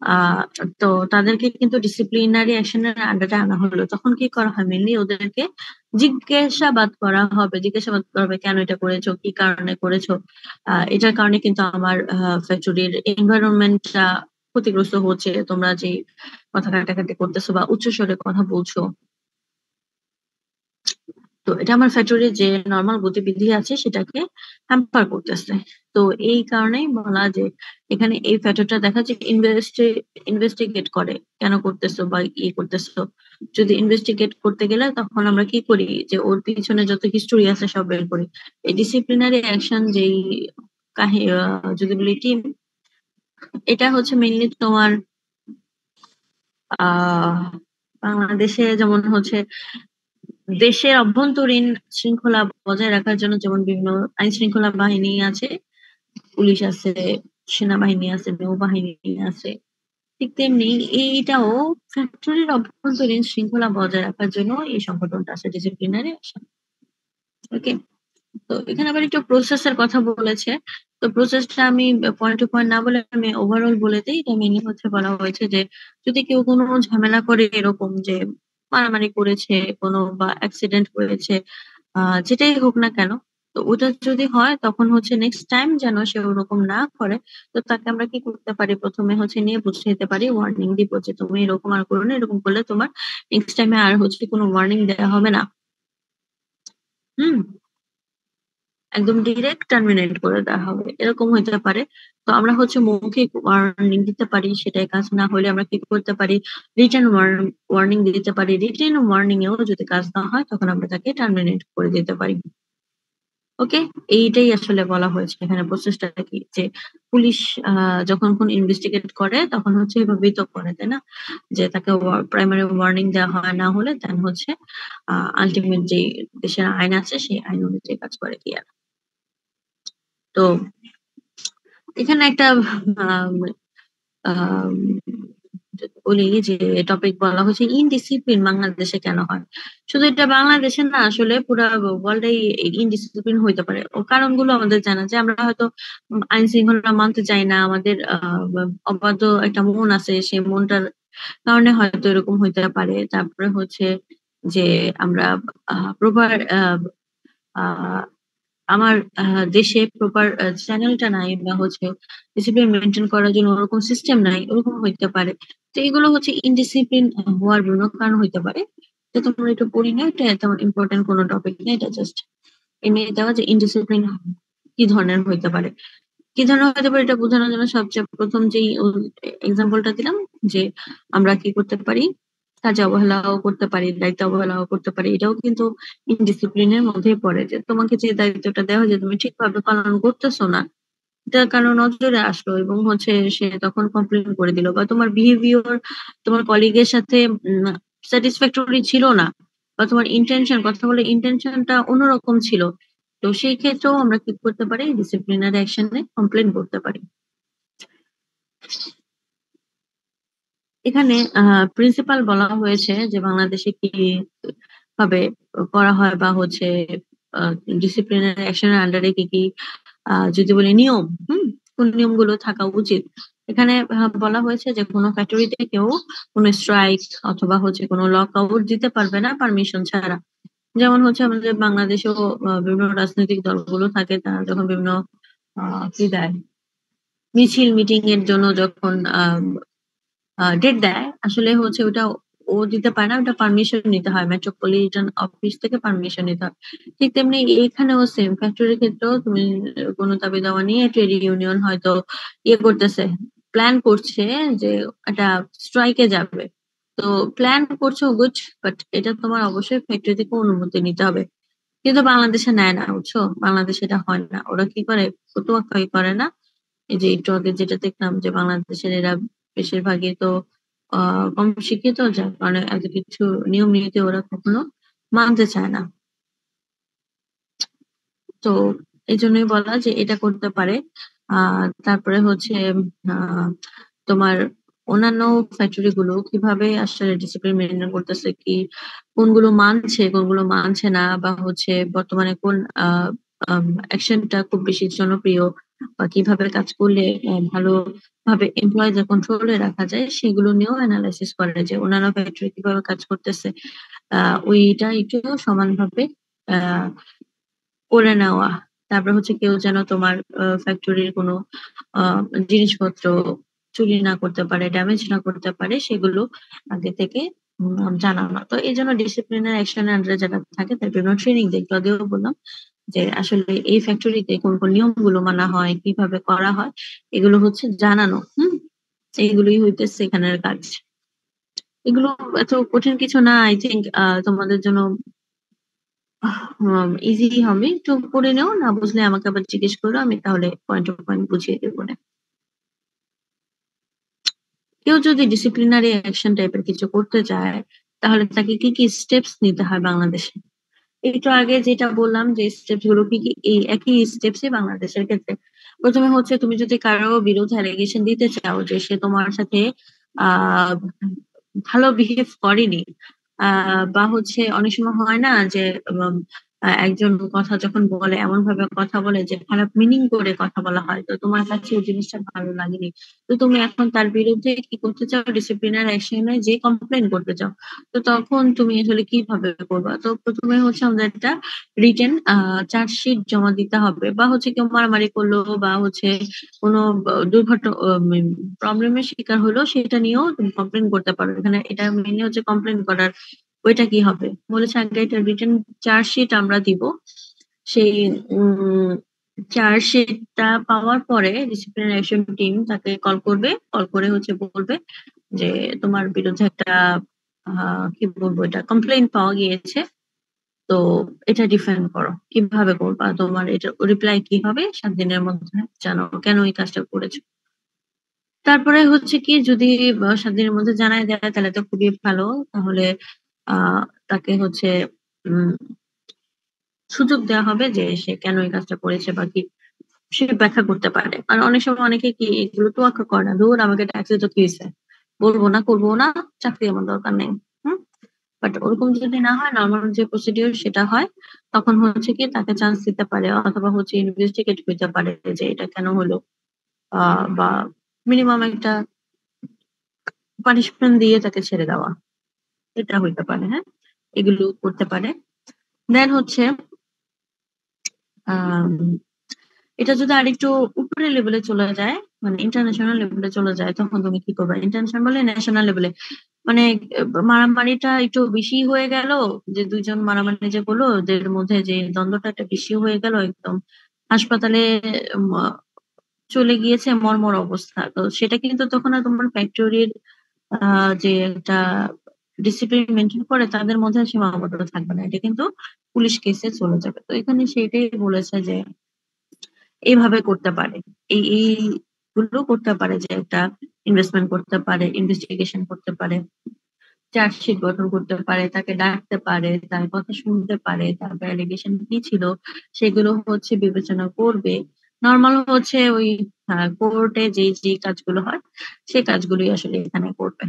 আহ তো তাদেরকে কিন্তু ডিসিপ্লিনারি অ্যাকশনের আন্ডারে আনা হলো। তখন কি করা হয়, মেনলি ওদেরকে জিজ্ঞাসাবাদ করা হবে, জিজ্ঞাসাবাদ করা হবে কেন এটা করেছো, কি কারণে করেছো। এটার কারণে কিন্তু আমার ফ্যাক্টরির এনভায়রনমেন্টটা ক্ষতিগ্রস্ত হচ্ছে, তোমরা যে কথা কাটাকাটি করতেছো বা উচ্চস্বরে কথা বলছো, তো এটা আমার ফ্যাক্টরির যে নর্মাল গতিবিধি আছে সেটাকে হ্যাম্পার করতেছে। তো এই কারণেই বলা যে এখানে এই ফ্যাক্টরটা দেখা যায় ইনভেস্টিগেট করে, কেন করতেছো বা ইয়ে করতেছো। যদি ইনভেস্টিগেট করতে গেলে তখন আমরা কি করি, যে ওর পিছনে যত হিস্টোরি আছে সব বের করি। এই ডিসিপ্লিনারি অ্যাকশন যেই যদি বলি টিম, এটা হচ্ছে মেইনলি তোমার আহ বাংলাদেশে যেমন হচ্ছে দেশের অভ্যন্তরীণ শৃঙ্খলা বজায় রাখার জন্য, যেমন বিভিন্ন আইন শৃঙ্খলা বাহিনী আছে, পুলিশ আছে, সেনাবাহিনী আছে, নৌবাহিনী আছে, ঠিক তেমনি এইটাও ফ্যাক্টরির অভ্যন্তরীণ শৃঙ্খলা বজায় রাখার জন্য এই সংগঠনটা আছে, ডিসিপ্লিনারি অ্যাকশন। ওকে। তো এখানে আবার একটু প্রসেসের কথা বলেছে। তো প্রসেসটা আমি পয়েন্ট টু পয়েন্ট না বলে আমি ওভারঅল বলে দিই। এটা মেনলি হচ্ছে বলা হয়েছে যে যদি কেউ কোনো ঝামেলা করে, এরকম যে মারামারি করেছে কোনো, বা অ্যাক্সিডেন্ট করেছে, যেটাই হোক না কেন, তো ওটা যদি হয় তখন হচ্ছে নেক্সট টাইম যেন সে ওরকম না করে। তো তাকে আমরা কি করতে পারি, প্রথমে হচ্ছে নিয়ে বুঝিয়ে দিতে পারি, ওয়ার্নিং দিব যে তুমি এরকম আর করো না, এরকম করলে তোমার নেক্সট টাইমে আর হচ্ছে কোনো ওয়ার্নিং দেওয়া হবে না। হুম। একদম ডিরেক্ট টার্মিনেট করে দেওয়া হবে, এরকম হইতে পারে। তো আমরা হচ্ছে মৌখিক ওয়ার্নিং দিতে পারি, সেটাই কাজ না হলে আমরা কি করতে পারি, রিটেন ওয়ার্নিং দিতে পারি। রিটেন ওয়ার্নিং এও যদি কাজ না হয় তখন আমরা তাকে টার্মিনেট করে দিতে পারি। ওকে। এইটাই আসলে বলা হয়েছে এখানে, প্রসেসটা কি, যে পুলিশ যখন কোন ইনভেস্টিগেট করে তখন হচ্ছে এভাবেই তো করে, তাই না? যে তাকে প্রাইমারি ওয়ার্নিং দেওয়া হয়, না হলে দেন হচ্ছে আলটিমেট যে দেশের আইন আছে সেই আইন অনুযায়ী কাজ করে কি আর। তো এখানে একটা আম, আম, বলি যে টপিক বলা হচ্ছে ইনডিসিপ্লিন বাংলাদেশে কেন হয়। শুধু এটা বাংলাদেশে না, আসলে পুরো ওয়ার্ল্ডে ইনডিসিপ্লিন হইতে পারে। ও কারণগুলো আমাদের জানা, যে আমরা হয়তো আইন শৃঙ্খলা মানতে চাই না, আমাদের অবাধ একটা মন আছে, সেই মনটার কারণে হয়তো এরকম হইতে পারে। তারপরে হচ্ছে যে আমরা প্রপার আমার দেশে প্রপার চ্যানেলটা নাই, বা হচ্ছে ডিসিপ্লিন মেনটেন করার জন্য ওরকম সিস্টেম নাই, ওরকম হইতে পারে। তো এগুলো হচ্ছে ইনডিসিপ্লিন হওয়ার বিভিন্ন কারণ হইতে পারে। তো তোমরা একটু পড়ি না, এটা তেমন ইম্পর্টেন্ট কোনো টপিক না, এটা জাস্ট এমনি দেওয়া যে ইনডিসিপ্লিন কি ধরনের হইতে পারে। কি ধরনের হতে পারে এটা বোঝানোর জন্য সবচেয়ে প্রথম যেই এক্সাম্পলটা দিলাম, যে আমরা কি করতে পারি, কাজে অবহেলাও করতে পারি, দায়িত্ব অবহেলাও করতে পারি। এটাও কিন্তু ইনডিসিপ্লিনের মধ্যেই পড়ে, যে তোমাকে যে দায়িত্বটা দেওয়া হয় যে তুমি ঠিকভাবে পালন করতেছো না, এটা কারো নজরে আসলো এবং হচ্ছে সে তখন কমপ্লেন করে দিল, বা তোমার বিহেভিয়ার তোমার কলিগের সাথে স্যাটিসফ্যাক্টরি ছিল না, বা তোমার ইন্টেনশন, কথা বলে ইন্টেনশনটা অন্যরকম ছিল, তো সেই ক্ষেত্রেও আমরা কি করতে পারি, ডিসিপ্লিনারি অ্যাকশনে কমপ্লেন করতে পারি। এখানে প্রিন্সিপাল বলা হয়েছে যে বাংলাদেশে কি ভাবে করা হয়, বা হচ্ছে ডিসিপ্লিনারি অ্যাকশনের আন্ডারে কি কি যদি বলি নিয়ম, কোন নিয়মগুলো থাকা উচিত। এখানে বলা হয়েছে যে কোনো ফ্যাক্টরিতে কেউ কোনো স্ট্রাইক অথবা হচ্ছে কোনো লক আউট দিতে পারবে না পারমিশন ছাড়া। যেমন হচ্ছে আমাদের বাংলাদেশেও বিভিন্ন রাজনৈতিক দলগুলো থাকে, তারা যখন বিভিন্ন কি দেয়, মিছিল মিটিং এর জন্য যখন ডেট দেয়, আসলে হচ্ছে ওটা ও দিতে পারে না, ওটা পারমিশন নিতে হয়, মেট্রোপলিটন অফিস থেকে পারমিশন নিতে হয়। ঠিক তেমনি এখানেও সেম, ফ্যাক্টরির ক্ষেত্রেও তুমি কোনো দাবি দাওয়া নিয়ে ট্রেড ইউনিয়ন হয়তো করতেছে, প্ল্যান করছে যে একটা স্ট্রাইকে যাবে, তো প্ল্যান করছো গুড, বাট এটা তোমার অবশ্যই ফ্যাক্টরি থেকে অনুমতি নিতে হবে। কিন্তু বাংলাদেশে নেয় না, বুঝছো, বাংলাদেশে এটা হয় না। ওরা কি করে, তোয়াক্কাই করে না। এই যে একটু আগে যেটা দেখলাম যে বাংলাদেশের এরা বেশিরভাগই তো কম শিক্ষিত, যার কারণে এত কিছু নিয়ম নীতি ওরা কখনো মানতে চায় না। তো এই জন্যই বলা যে এটা করতে পারে। তারপরে হচ্ছে আহ তোমার অন্যান্য ফ্যাক্টরি গুলো কিভাবে আসলে ডিসিপ্লিন মেনটেন করতেছে, কি কোনগুলো মানছে কোনগুলো মানছে না, বা হচ্ছে বর্তমানে কোন অ্যাকশনটা খুব বেশি জনপ্রিয়, বা কিভাবে কাজ করলে ভালো ভাবে এমপ্লয়ীদের কন্ট্রোলে রাখা যায়, সেগুলো নিয়েও অ্যানালাইসিস করে যে অন্যান্য ফ্যাক্টরি কিভাবে কাজ করতেছে, ওইটা একটু সমানভাবে আহ করে নেওয়া। তারপর হচ্ছে কেউ যেন তোমার ফ্যাক্টরির কোনো আহ, জিনিসপত্র চুরি না করতে পারে, ড্যামেজ না করতে পারে, সেগুলো আগে থেকে জানানো। তো এই জন্য ডিসিপ্লিনারি অ্যাকশনের আন্ডারে যারা থাকে তার বিভিন্ন ট্রেনিং দেয়, একটু আগেও বললাম যে আসলে এই ফ্যাক্টরিতে কোন কোন নিয়মগুলো মানা হয়, কিভাবে করা হয়, এগুলো হচ্ছে জানানো। এইগুলোই হইতেছে এখানের কাজ। এগুলো এত কঠিন কিছু না, আই থিঙ্ক তোমাদের জন্য ইজি হবে, একটু পড়ে নেও, না বুঝলে আমাকে আবার জিজ্ঞেস করো, আমি তাহলে পয়েন্ট টু পয়েন্ট বুঝিয়ে দেবো না। কেউ যদি ডিসিপ্লিনারি অ্যাকশন টাইপের কিছু করতে চায়, তাহলে তাকে কি কি স্টেপস নিতে হয় বাংলাদেশে। একটু আগে যেটা বললাম যে স্টেপস গুলো কি কি, এই একই স্টেপসই বাংলাদেশের ক্ষেত্রে। প্রথমে হচ্ছে তুমি যদি কারো বিরুদ্ধে অ্যালিগেশন দিতে চাও যে সে তোমার সাথে আহ ভালো বিহেভ করেনি, বা হচ্ছে অনেক সময় হয় না যে একজন কথা যখন বলে এমন ভাবে কথা বলে যে খারাপ মিনিং করে কথা বলা হয়, তো তোমার কাছে ওই জিনিসটা ভালো লাগেনি, তো তুমি এখন তার বিরুদ্ধে কি করতে চাও, ডিসিপ্লিনারি অ্যাকশনে যে কমপ্লেন করতে চাও। তো তখন তুমি আসলে কিভাবে করবা, তো প্রথমে হচ্ছে আমাদের একটা রিটেন চার্জশিট জমা দিতে হবে, বা হচ্ছে কেউ মারামারি করলো, বা হচ্ছে কোনো দুর্ঘটনা প্রবলেমের শিকার হলো, সেটা নিয়েও তুমি কমপ্লেন করতে পারো। এখানে এটা মেনলি হচ্ছে কমপ্লেন করার ওইটা কি হবে বলেছে, আগে এটা রিটেন চার্জশিট আমরা দিব। সেই চার্জশিটটা পাওয়ার পরে ডিসিপ্লিনারি অ্যাকশন টিম তাকে কল করবে, কল করে হচ্ছে বলবে যে তোমার বিরুদ্ধে একটা কি বলবো, এটা কমপ্লেইন পাওয়া গিয়েছে, তো এটা ডিফেন্ড করো, কিভাবে করবা, তোমার এটা রিপ্লাই কি হবে 7 দিনের মধ্যে জানাও কেন এই কাজটা করেছো। তারপরে হচ্ছে কি, যদি 7 দিনের মধ্যে জানায় দেয় তাহলে তো খুবই ভালো। তাহলে আহ তাকে হচ্ছে উম সুযোগ দেওয়া হবে যে সে কেন এই কাজটা করেছে, বা কি সে ব্যাখ্যা করতে পারে। আর অনেক সময় অনেকে কি এগুলো তোয়াক্কা করে না, ধর আমাকে ট্যাক্সে তো কি হয়েছে, বলবো না করবো না, চাকরি আমার দরকার নেই। হুম বাট ওরকম যদি না হয়, নর্মাল যে প্রসিডিওর সেটা হয়, তখন হচ্ছে কি তাকে চান্স দিতে পারে, অথবা হচ্ছে ইনভেস্টিগেট করতে পারে যে এটা কেন হলো, বা মিনিমাম একটা পানিশমেন্ট দিয়ে তাকে ছেড়ে দেওয়া, এটা হইতে পারে। হ্যাঁ, এগুলো করতে পারে। দেন হচ্ছে আহ এটা যদি আরেকটু উপরে লেভেলে চলে যায়, মানে ইন্টারন্যাশনাল লেভেলে চলে যায়, তখন তুমি কি করবে, ইন্টারন্যাশনাল বলে ন্যাশনাল লেভেলে, মানে মারামারিটা একটু বেশি হয়ে গেল, যে দুইজন মারামারি যে করলো ওদের মধ্যে যে দ্বন্দ্বটা একটা বেশি হয়ে গেল, একদম হাসপাতালে উম, চলে গিয়েছে মর্মর অবস্থা। তো সেটা কিন্তু তখন আর তোমার ফ্যাক্টরির যে একটা ডিসিপ্লিন মেনটেন করে তাদের মধ্যে সীমাবদ্ধ থাকবে না, এটা কিন্তু পুলিশ কেসে চলে যাবে। তো এখানে সেটাই বলেছে যে এইভাবে করতে পারে, এই গুলো করতে পারে, যে একটা ইনভেস্টমেন্ট করতে পারে, ইনভেস্টিগেশন করতে পারে, চার্জশিট গঠন করতে পারে, তাকে ডাকতে পারে, তার কথা শুনতে পারে, তারপর অ্যালিগেশন কি ছিল সেগুলো হচ্ছে বিবেচনা করবে। নর্মাল হচ্ছে ওই কোর্টে যে যে কাজগুলো হয় সেই কাজগুলোই আসলে এখানে করবে।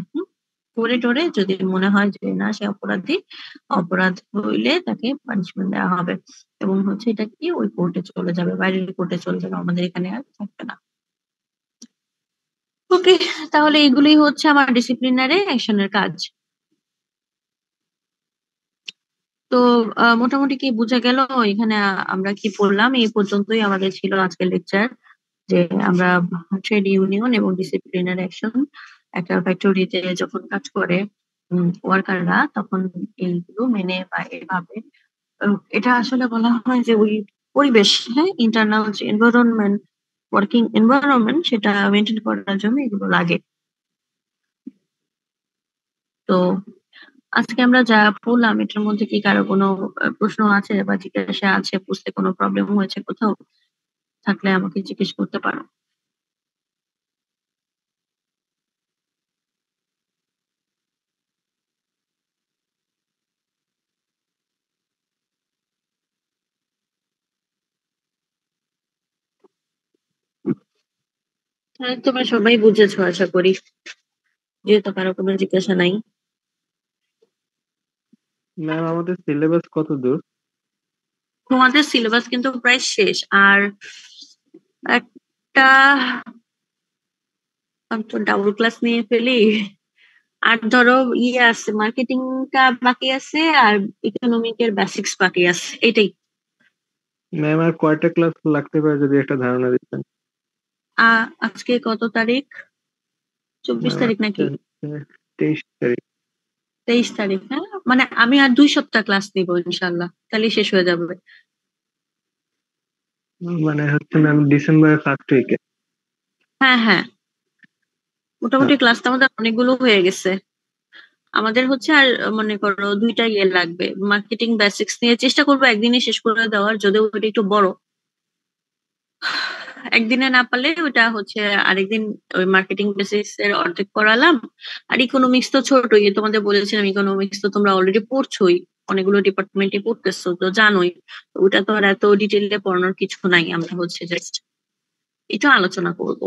করে টোরে যদি মনে হয় যে না সে অপরাধী, অপরাধ হইলে তাকে পানিশমেন্ট দেওয়া হবে, এবং হচ্ছে এটা কি ওই কোর্টে চলে যাবে, বাইরের কোর্টে চলে যাবে, আমাদের এখানে আর থাকবে না। ওকে, তাহলে এগুলোই হচ্ছে আমার ডিসিপ্লিনারি অ্যাকশনের কাজ। তো মোটামুটি কি বোঝা গেল এখানে আমরা কি পড়লাম? এই পর্যন্তই আমাদের ছিল আজকের লেকচার, যে আমরা ট্রেড ইউনিয়ন এবং ডিসিপ্লিনারি অ্যাকশন, একটা ফ্যাক্টরিতে যখন কাজ করে ওয়ার্কাররা, তখন এইগুলো মেনে বা এভাবে এটা আসলে বলা হয় যে ওই পরিবেশ, হ্যাঁ, ইন্টারনাল যে এনভায়রনমেন্ট, ওয়ার্কিং এনভায়রনমেন্ট, সেটা মেনটেন করার জন্য এগুলো লাগে। তো আজকে আমরা যা পড়লাম এটার মধ্যে কি কারো কোনো প্রশ্ন আছে বা জিজ্ঞাসা আছে, বুঝতে কোনো প্রবলেম হয়েছে কোথাও, থাকলে আমাকে জিজ্ঞেস করতে পারো। হ্যাঁ, তোমরা সবাই বুঝেছো আশা করি, যেহেতু কারো কোনো জিজ্ঞাসা নাই। ম্যাম, আমাদের সিলেবাস কত দূর? তোমাদের সিলেবাস কিন্তু প্রায় শেষ, আর একটা ডাবল ক্লাস নিয়ে ফেলি, আর ধরো ইয়ে আছে, মার্কেটিংটা বাকি আছে, আর ইকোনমিকের বেসিক্স বাকি আছে, এটাই। ম্যাম, আর কয়টা ক্লাস লাগতে পারে যদি একটা ধারণা দিতেন? আজকে কত তারিখ? 24 ম্যাম, তারিখ আজকে নাকি হচ্ছে 23 তারিখ। 23 তারিখ? হ্যাঁ, মানে আমি আর 2 সপ্তাহ ক্লাস নিবো ইনশাল্লাহ, তাহলে শেষ হয়ে যাবে। মানে হচ্ছে ম্যাম ডিসেম্বরের ফার্স্ট উইকে। হ্যাঁ হ্যাঁ, মোটামুটি ক্লাস তো আমাদের অনেকগুলো হয়ে গেছে। আমাদের হচ্ছে আর মনে করো 2টা ইয়ে লাগবে, মার্কেটিং বেসিক্স নিয়ে চেষ্টা করবো একদিনে শেষ করে দেওয়ার, যদিও ওটা একটু বড়। একদিনে না পারলে ওটা হচ্ছে আরেকদিন ওই মার্কেটিং বেসিক্স এর অর্ধেক পড়ালাম। আর ইকোনমিক্স তো ছোটই, তোমাদের বলেছিলাম ইকোনমিক্স তো তোমরা অলরেডি পড়ছোই, অনেকগুলো ডিপার্টমেন্টে পড়তেছো তো জানোই। তো ওটা তো আর এত ডিটেইলে পড়ানোর কিছু নাই, আমরা হচ্ছে জাস্ট একটু আলোচনা করব,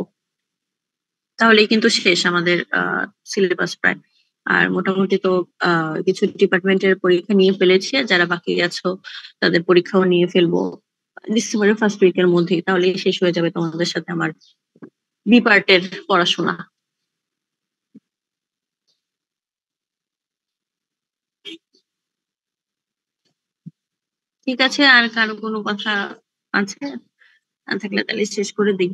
তাহলেই কিন্তু শেষ আমাদের সিলেবাস প্রায়। আর মোটামুটি তো কিছু ডিপার্টমেন্টের পরীক্ষা নিয়ে ফেলেছি, আর যারা বাকি আছো তাদের পরীক্ষাও নিয়ে ফেলবো ডিসেম্বরের ফার্স্ট উইকের মধ্যেই, তাহলে শেষ হয়ে যাবে তোমাদের সাথে আমার বি পার্টের পড়াশোনা। ঠিক আছে, আর কারো কোনো কথা আছে? না থাকলে তাহলে শেষ করে দিই।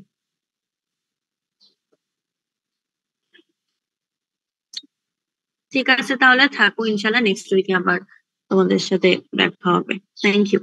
ঠিক আছে, তাহলে থাকো, ইনশাল্লাহ নেক্সট উইকে আবার তোমাদের সাথে দেখা হবে। Thank you.